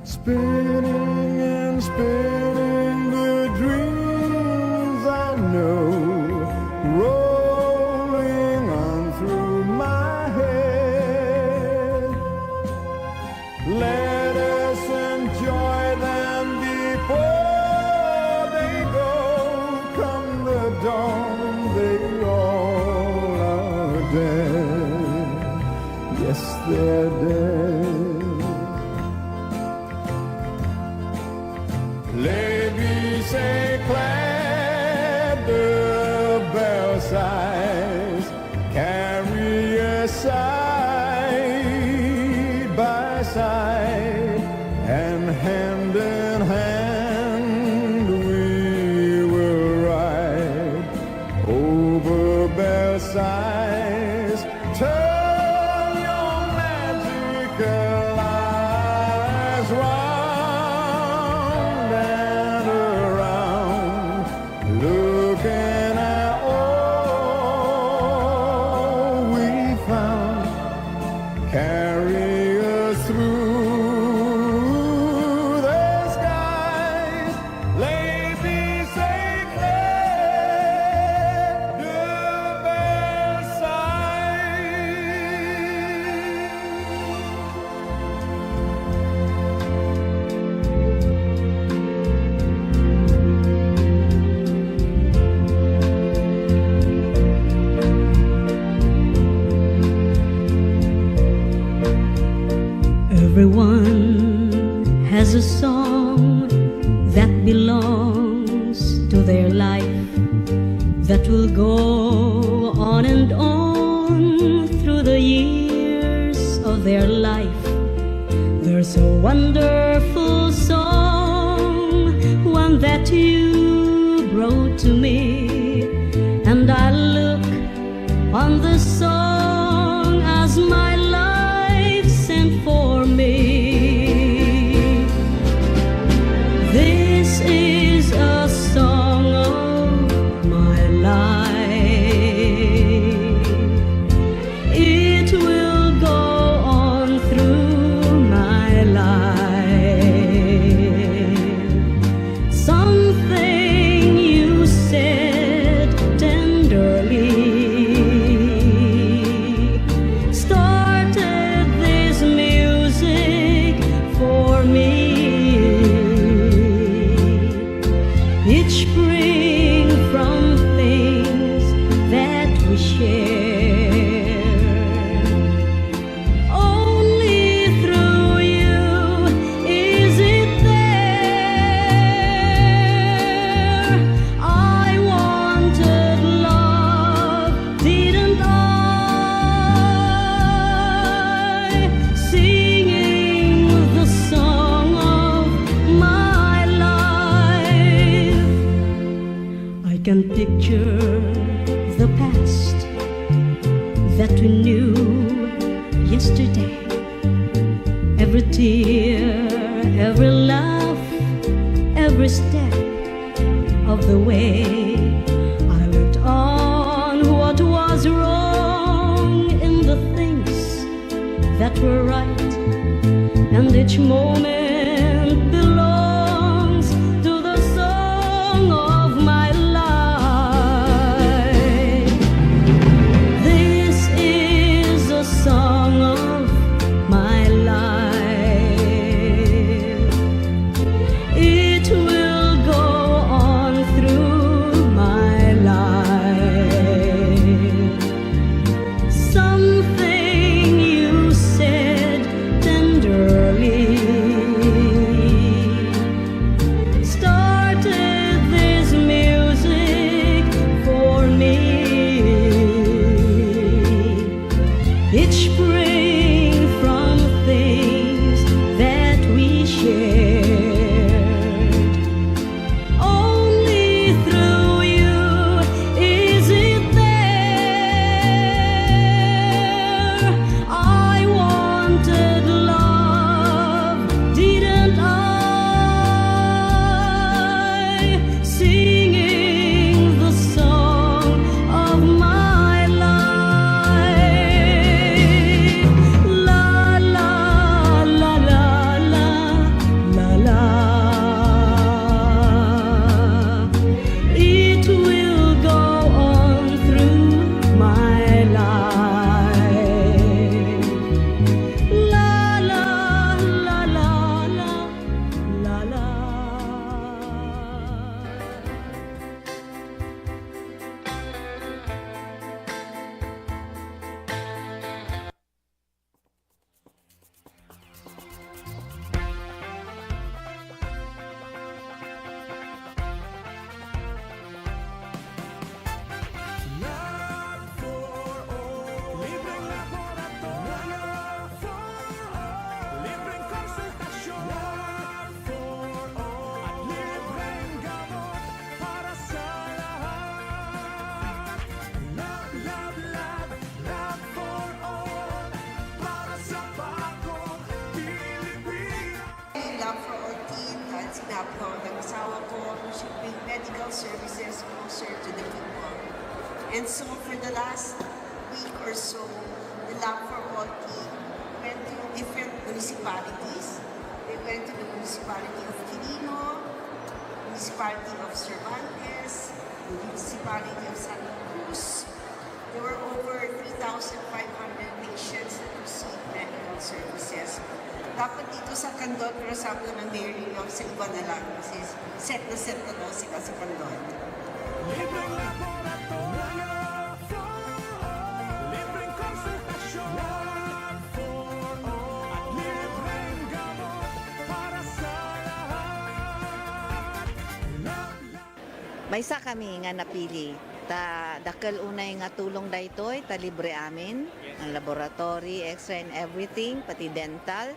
C: Spinning and spinning the dreams I know, rolling on through my head. Let us enjoy them before they go. Come the dawn, they all are dead. Yes, they're dead. Les vies s'éclairent de Versailles, carry us side by side, and hand in hand we will ride over Versailles. Turn your magical eyes round and around, looking at all
D: as a song that belongs to their life, that will go on and on through the years of their life. There's a wonderful song, one that you brought to me, and I look on the song as my life sent for me. This is a song of my life. It will go on through my life. Something you said tenderly started this music for me. Each spring from things that we share, only through you is it there. I wanted love, didn't I? Singing the song of my life. I can picture the past that we knew yesterday. Every tear, every laugh, every step of the way. I looked on what was wrong in the things that were right, and each moment belongs to the song of my life. This is a song of my life. It will go on through my life. Something you said tenderly started this music for me. Each spring from things that we shared, only through you is it there. I wanted love, didn't I? Singing the song of my life. La la la la la la la. It will go on through my life. La la la la la la la.
H: Libreng laboratorio. Love for all. Libreng konsultasyon. Love for all. At libreng gamot para sa lahat. Love, love, love. Love for all. Para sa bagong Pilipinas.
J: Love for All Team, at sinabi ko ng asawa ko, we should bring medical services closer to the people. And so for the last week or so, the Love for All Team went to different municipalities. They went to the municipality of Quirino, municipality of Cervantes, the municipality of Santa Cruz. There were over 3,500 patients that received medical services. Dapat dito sa Candon, pero sabi ng mayor ninyo, sa iba na lang. Kasi set na daw sila sa Candon.
H: Libreng laboratorio. Love for all. Libreng konsultasyon. Love for all. At libreng gamot para sa
M: Maysa kami nga napili. Dakal unay nga tulong daytoy, ta libre amin, ang laboratory, X-ray and everything, pati dental,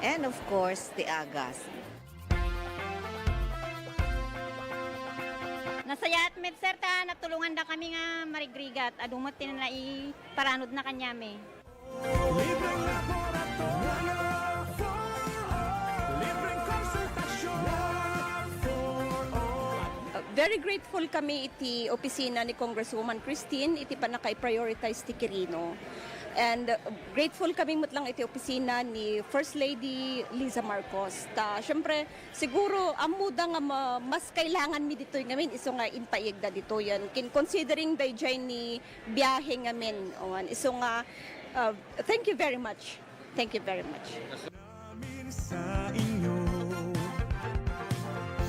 M: and of course, the agas.
N: Nasaya at med sir ta natulungan da kami nga marigrigat adumot tinala paranod na kanyame.
H: Libreng laboratorio for all. Libreng konsultasyon for all.
J: Very grateful kami iti opisina ni Congresswoman Christine iti panakay-prioritize ti Quirino. And grateful kami mutlang iti opisina ni First Lady Liza Marcos. Siyempre, siguro amuda nga mas kailangan mi dito ngamin iso nga inpaigda dito yan. Considering dayjay ni biyahe ngamin. Iso nga, thank you very much. Thank you very much.
H: Namin sa inyo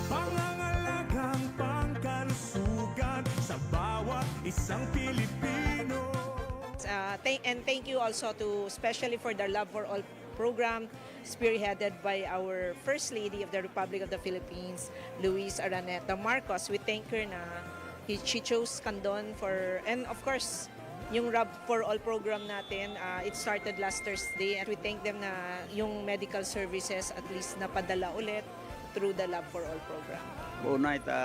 H: pangangalagang pangkalusugan sa bawat isang Pilipino.
J: And thank you also to especially for the Love for All program spearheaded by our First Lady of the Republic of the Philippines, Luis Araneta Marcos. We thank her na she chose Candon for, and of course, yung Love for All program natin, it started last Thursday and we thank them na yung medical services at least napadala ulit through the Love for All program.
O: Una ita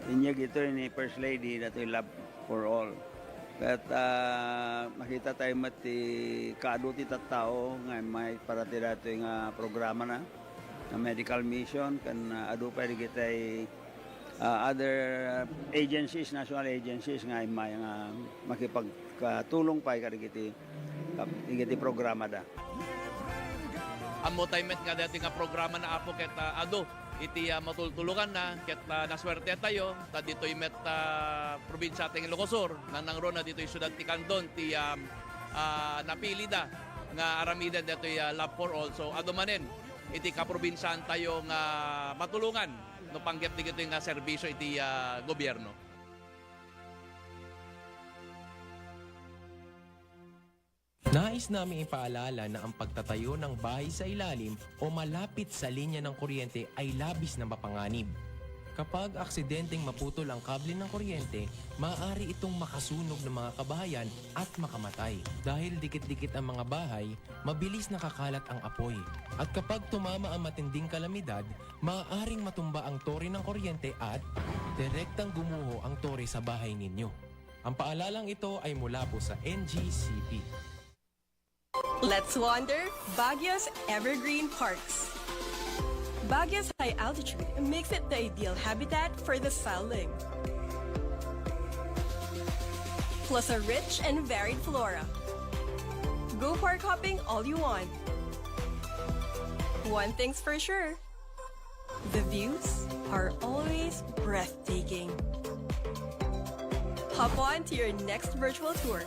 O: inyag ito ni First Lady na ito Love for All. At makita tayo mati kaaduti tattao nga may parati dato yung programa na medical mission kan adu pa kita other agencies, national agencies nga may makipagtulong pa kiti programa da.
P: Amo tayo met nga dati nga programa na apo ket adu iti matultulungan na ket naswerte tayo ta dito met probinsya ting Ilocosur nang na dito syudad ti Candon ti napili da nga aramiden dito Love for All. So adumanen iti kaprobinsyan tayo nga matulungan no panggep ti nga serbisyo iti gobyerno.
Q: Nais namin ipaalala na ang pagtatayo ng bahay sa ilalim o malapit sa linya ng kuryente ay labis na mapanganib. Kapag aksidenteng maputol ang kable ng kuryente, maaari itong makasunog ng mga kabahayan at makamatay. Dahil dikit-dikit ang mga bahay, mabilis nakakalat ang apoy. At kapag tumama ang matinding kalamidad, maaaring matumba ang tore ng kuryente at direktang gumuho ang tore sa bahay ninyo. Ang paalalang ito ay mula po sa NGCP.
R: Let's wander Baguio's Evergreen Parks. Baguio's high altitude makes it the ideal habitat for the foundling. Plus a rich and varied flora. Go park hopping all you want. One thing's for sure, the views are always breathtaking. Hop on to your next virtual tour.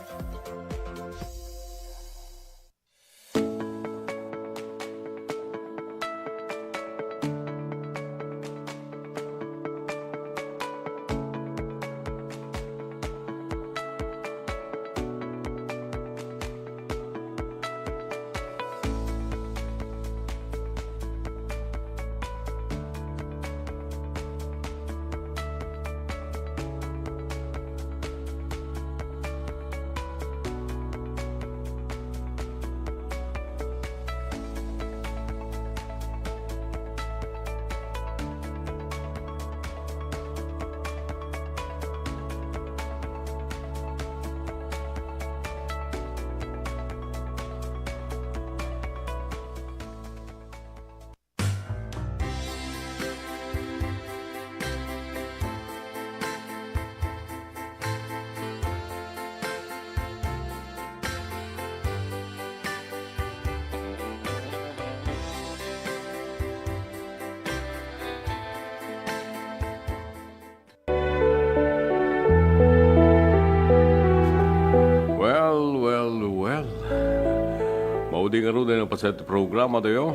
A: Maudi nga rin ang paset programa tayo.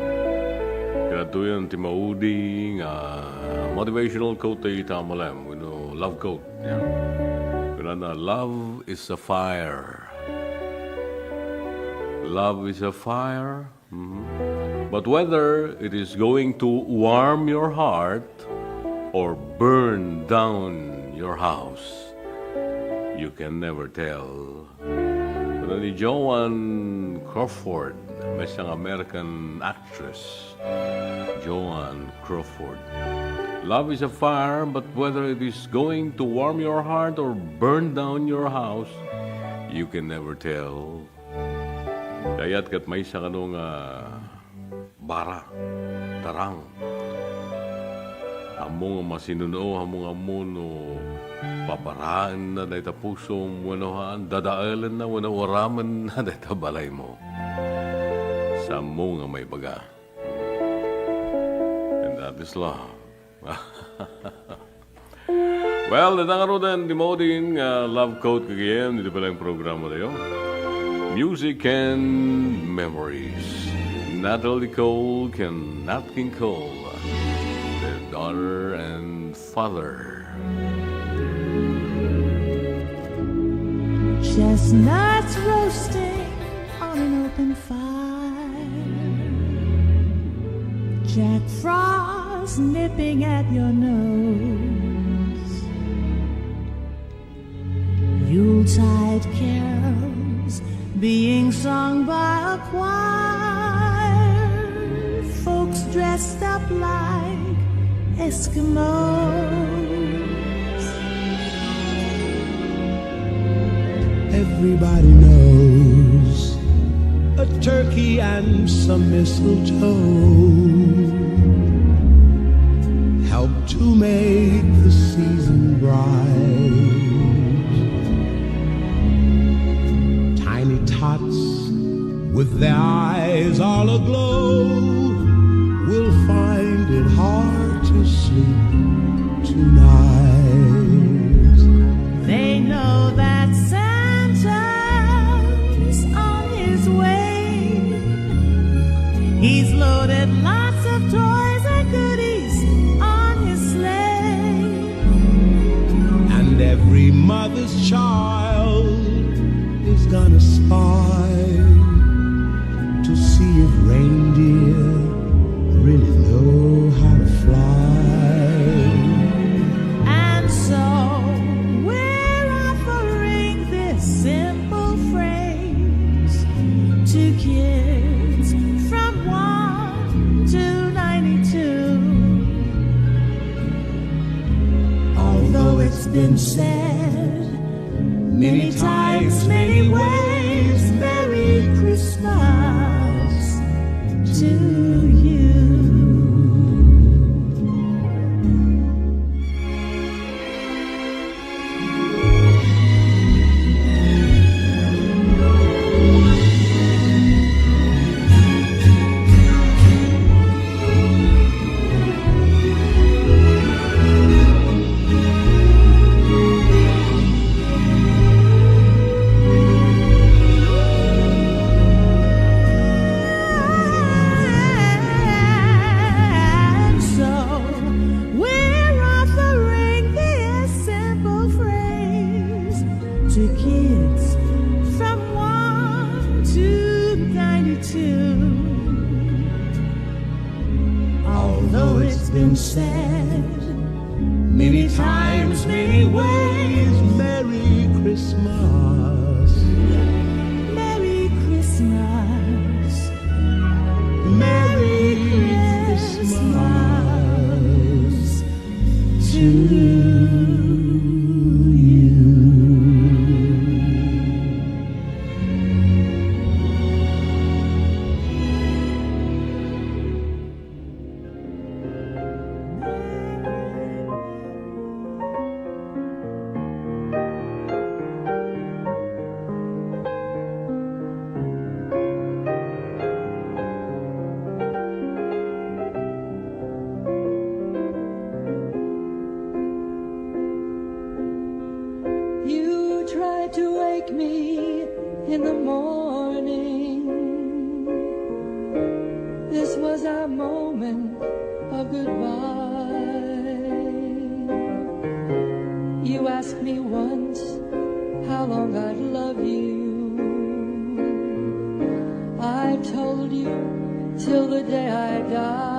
A: Kinatuyan ti maudi nga motivational quote tayo tamalam. Love quote. Kuna love is a fire. Love is a fire. But whether it is going to warm your heart or burn down your house. You can never tell. Pero ni Joan Crawford, may siyang American actress, Joan Crawford. Love is a fire, but whether it is going to warm your heart or burn down your house, you can never tell. Kaya't kat may isa kanong bara, tarang. Among masinuno, among amuno, paparaan na dahil pusong wanohaan, dadaalan na wanawaraman na dahil balay mo. Sa mga may baga. And that is love. Well, natakaroon din demoting love quote kagayam. Dito pala yung programa na yun. Music and memories. Natalie Cole can Nat King Cole, their daughter and father.
D: Chestnuts roasting on an open fire, Jack Frost nipping at your nose, Yuletide carols being sung by a choir, folks dressed up like Eskimos.
B: Everybody knows a turkey and some mistletoe help to make the season bright. Tiny tots with their eyes all aglow will find it hard to sleep tonight.
D: They know that Santa's on his way. He's loaded lots of toys and goodies on his sleigh.
B: And every mother's child is gonna spy to see if reindeer really know how to fly.
D: And so we're offering this simple phrase to kids from 1 to 92. Although it's been said many times, many ways, Merry Christmas to you. To kids from 1 to 92. Although it's been said many times, many ways,
B: Merry Christmas.
D: Merry Christmas.
B: Merry Christmas to you.
D: You tried to wake me in the morning. This was our moment of goodbye. You asked me once how long I'd love you. I told you till the day I died.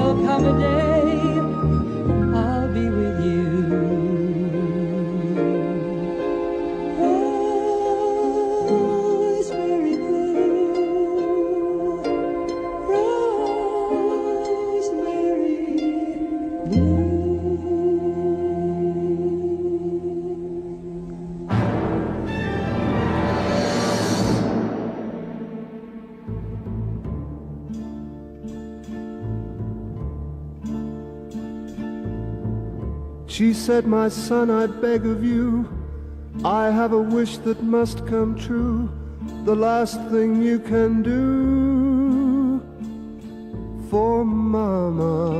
D: there'll come a day I'll be with you. Rosemary blue, rosemary blue.
B: She said, my son, I beg of you, I have a wish that must come true. The last thing you can do for Mama.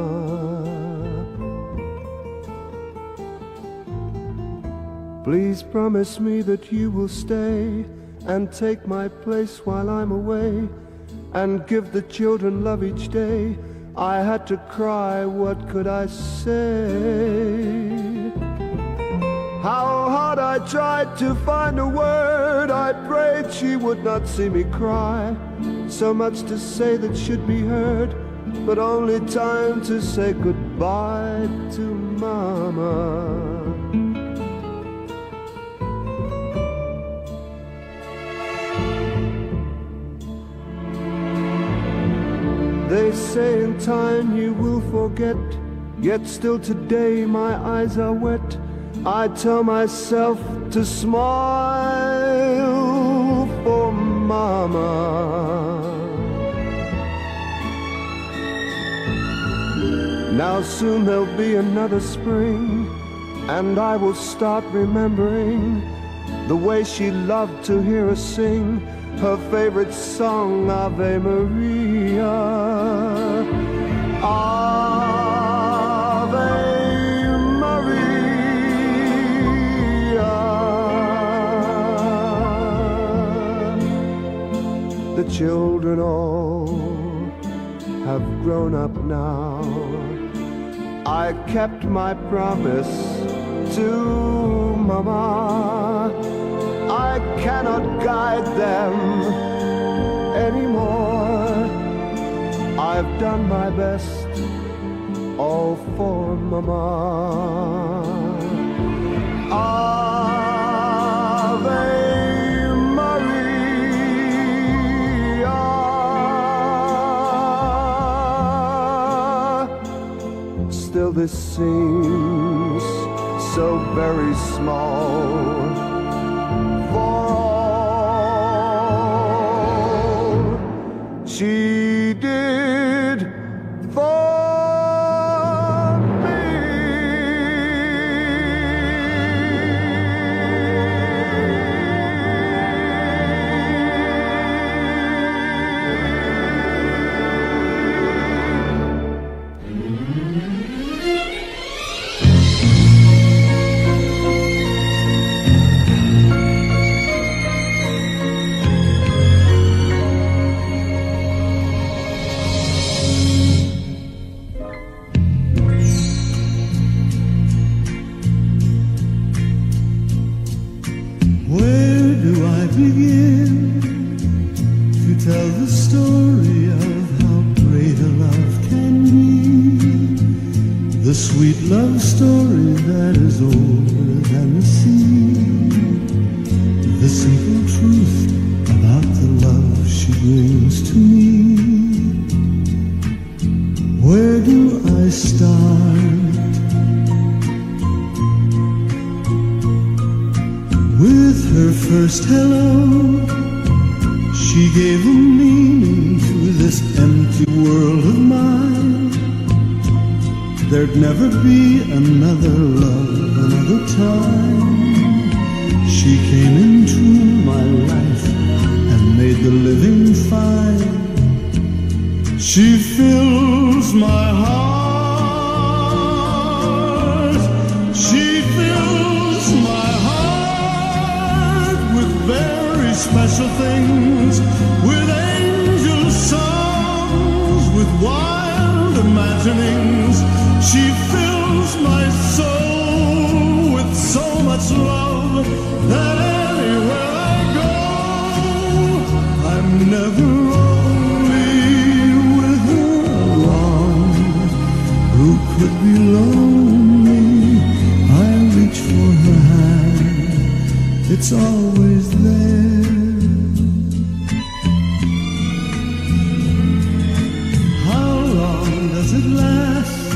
B: Please promise me that you will stay and take my place while I'm away, and give the children love each day. I had to cry, what could I say? How hard I tried to find a word. I prayed she would not see me cry. So much to say that should be heard, but only time to say goodbye to Mama. They say in time you will forget, yet still today my eyes are wet. I tell myself to smile for Mama. Now soon there'll be another spring, and I will start remembering the way she loved to hear us sing her favorite song, Ave Maria. Ave Maria. The children all have grown up now. I kept my promise to Mama. I cannot guide them anymore. I've done my best, all for Mama. Ave Maria. Still this seems so very small. She did for
S: begin to tell the story of how great a love can be, the sweet love story that is older than the sea, the simple truth about the love she brings to me. Where do I start? With her first hello, she gave a meaning to this empty world of mine. There'd never be another love, another time. She came into my life and made the living fine. She fills my heart. She fills my heart with very special things, with angel songs, with wild imaginings. She fills my soul with so much love that anywhere I go, I'm never lonely with her along. could be lonely, I reach for her hand, it's always there. How long does it last?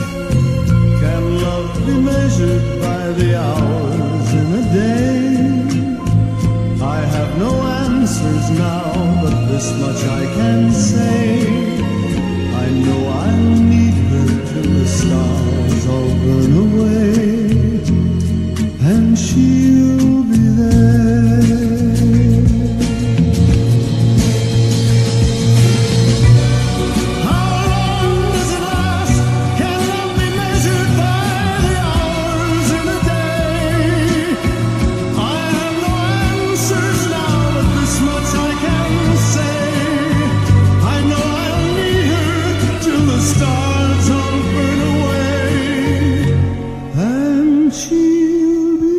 S: Can love be measured by the hours in a day? I have no answers now, but this much I can say. I know I'll need her till the stars all burn away, and she'll be there. How long does it last? Can love be measured by the hours in a day? I have no answers now, but this much I can say. I know I'll need her till the stars all burn away, and she'll be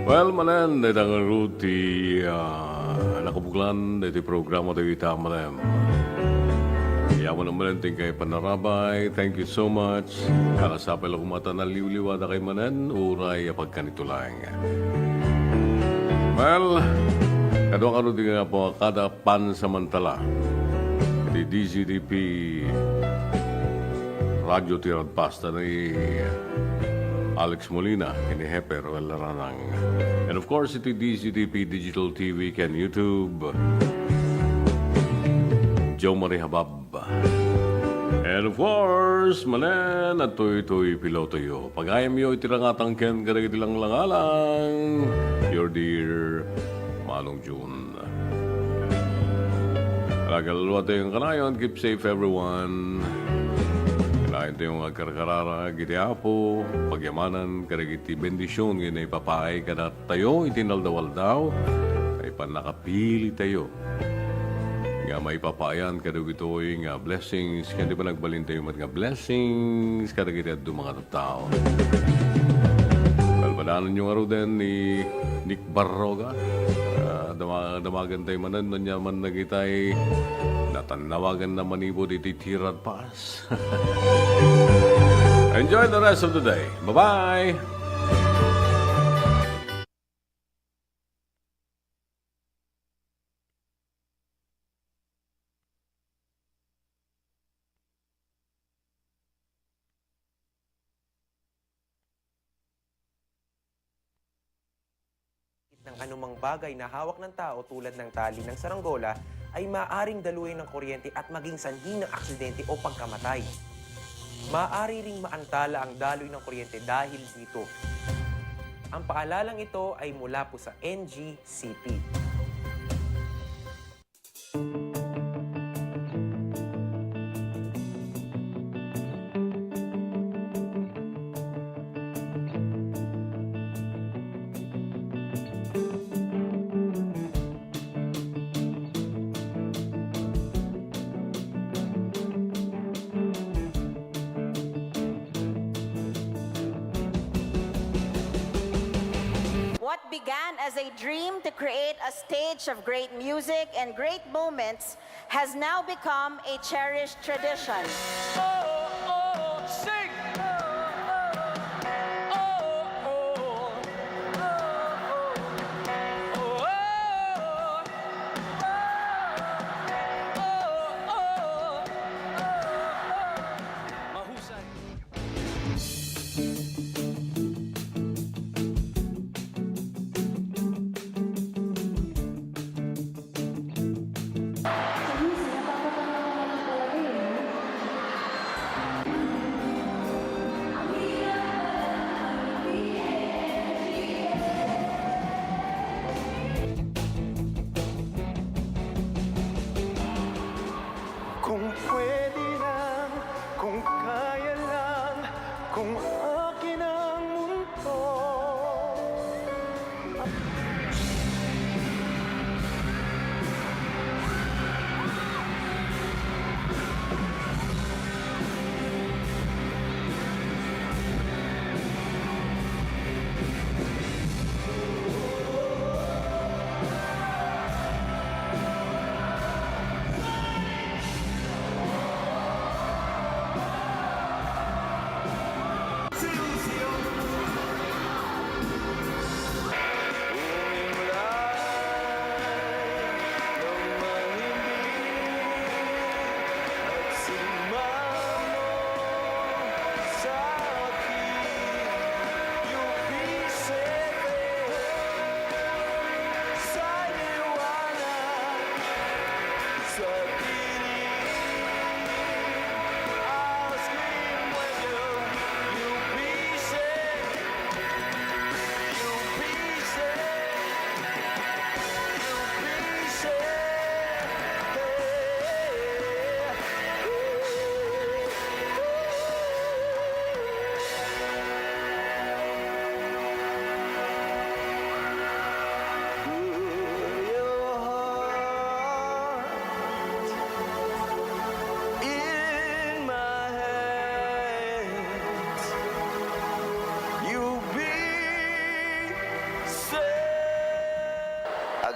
A: Well, manan, dahil ang ruti, nakabuklan, dahil programa tayo itamalem. Yaman naman natin kay Panarabay. Thank you so much. Kalasapay lang kumata na liwliwada kay manan, uray pagkanito lang. Well, kadwa-kadwa din nga po kada pansamantala. Di DZDP Radio Tirad Pasta ni Alex Molina, kini Heper, Walaranang. And of course, ito DZDP Digital TV, can YouTube, Joe Marie Habab. And of course, manen, at to'y piloto yo. Pag-ayam yo, itirangatang ken, karagit lang langalang, your dear Manong June. Alagalwa tayong kanayon, keep safe everyone. Kinain tayong agkarkarara, giti apo, pagyamanan, karagiti bendisyon, gina ipapaay kada tayo, itinaldawal daw, ay panakapili tayo. Nga may papayan, kada gito'y nga blessings, kaya di ba nagbalin tayo nga blessings, kada giti at mga tao. Balbadanan yung araw din ni Nick Barroga, damagan tayo manan, nanyaman na kita'y natanawagan na manibo diti Tirad Pass. Enjoy the rest of the day. Bye-bye!
Q: Ng anumang bagay na hawak ng tao tulad ng tali ng saranggola ay maaaring daluyan ng kuryente at maging sanhi ng aksidente o pagkamatay. Maaari ring maantala ang daloy ng kuryente dahil dito. Ang paalalang ito ay mula po sa NGCP.
T: What began as a dream to create a stage of great music and great moments has now become a cherished tradition.
H: Sing!
U: Kung pwede lang, kung kaya lang, kung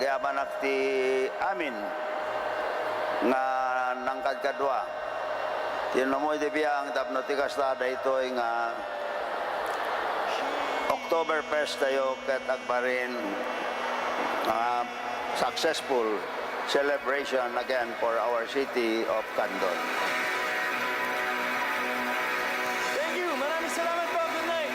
O: yabanak ti amin nga nangkad kadwa. Tinamoy di biyang tapno ti kastada ito nga October 1st tayo ket agbarin successful celebration again for our city of Candon.
H: Thank you. Maraming salamat po. Good night.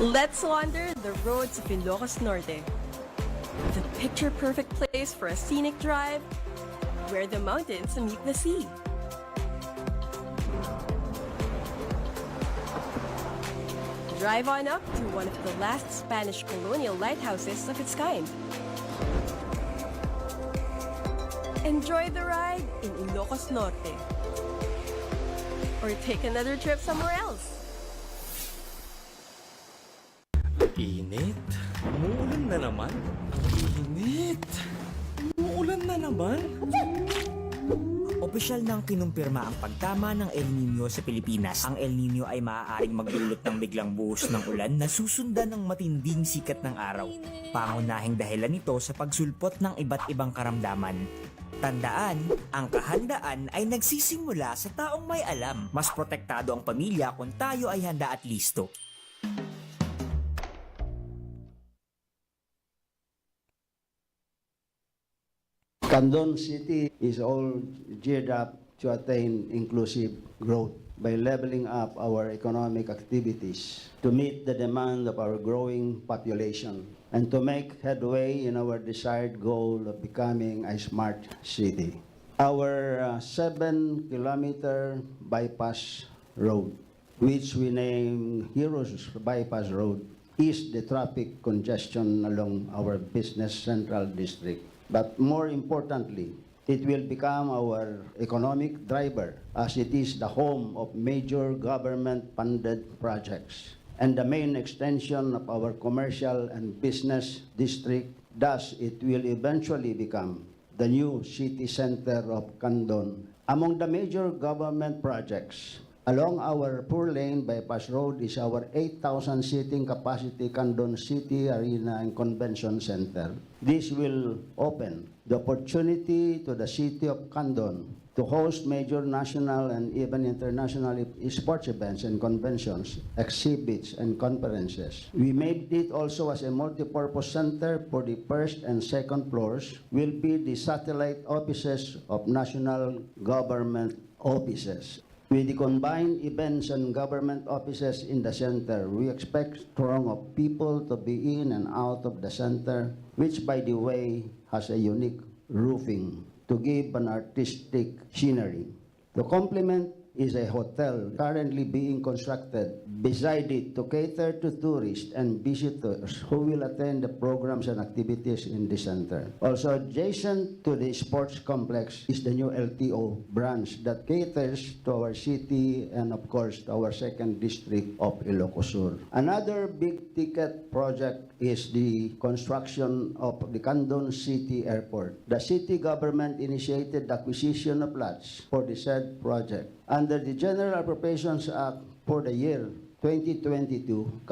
R: Let's wander the roads of Ilocos Norte. The picture-perfect place for a scenic drive where the mountains meet the sea. Drive on up to one of the last Spanish colonial lighthouses of its kind. Enjoy the ride in Ilocos Norte. Or take another trip somewhere else.
U: Init. Umuulan na naman. Init. Umuulan na naman.
V: Opisyal nang kinumpirma ang pagtama ng El Nino sa Pilipinas. Ang El Nino ay maaaring magdulot ng biglang buhos ng ulan na susundan ng matinding sikat ng araw. Pangunahing dahilan nito sa pagsulpot ng iba't ibang karamdaman. Tandaan, ang kahandaan ay nagsisimula sa taong may alam. Mas protektado ang pamilya kung tayo ay handa at listo.
G: Candon City is all geared up to attain inclusive growth by leveling up our economic activities to meet the demand of our growing population and to make headway in our desired goal of becoming a smart city. Our 7-kilometer bypass road, which we name Heroes Bypass Road, ease the traffic congestion along our business central district. But more importantly, it will become our economic driver as it is the home of major government-funded projects and the main extension of our commercial and business district. Thus, it will eventually become the new city center of Candon. Among the major government projects along our 4-lane bypass road is our 8,000 seating capacity Candon City Arena and Convention Center. This will open the opportunity to the city of Candon to host major national and even international sports events and conventions, exhibits, and conferences. We made it also as a multi-purpose center for the first and second floors will be the satellite offices of national government offices. With the combined events and government offices in the center, we expect throng of people to be in and out of the center, which by the way has a unique roofing to give an artistic scenery. To complement is a hotel currently being constructed beside it to cater to tourists and visitors who will attend the programs and activities in the center. Also adjacent to the sports complex is the new LTO branch that caters to our city and of course to our second district of Ilocos Sur. Another big ticket project is the construction of the Candon City Airport. The city government initiated the acquisition of lots for the said project. Under the General Appropriations Act for the year 2022,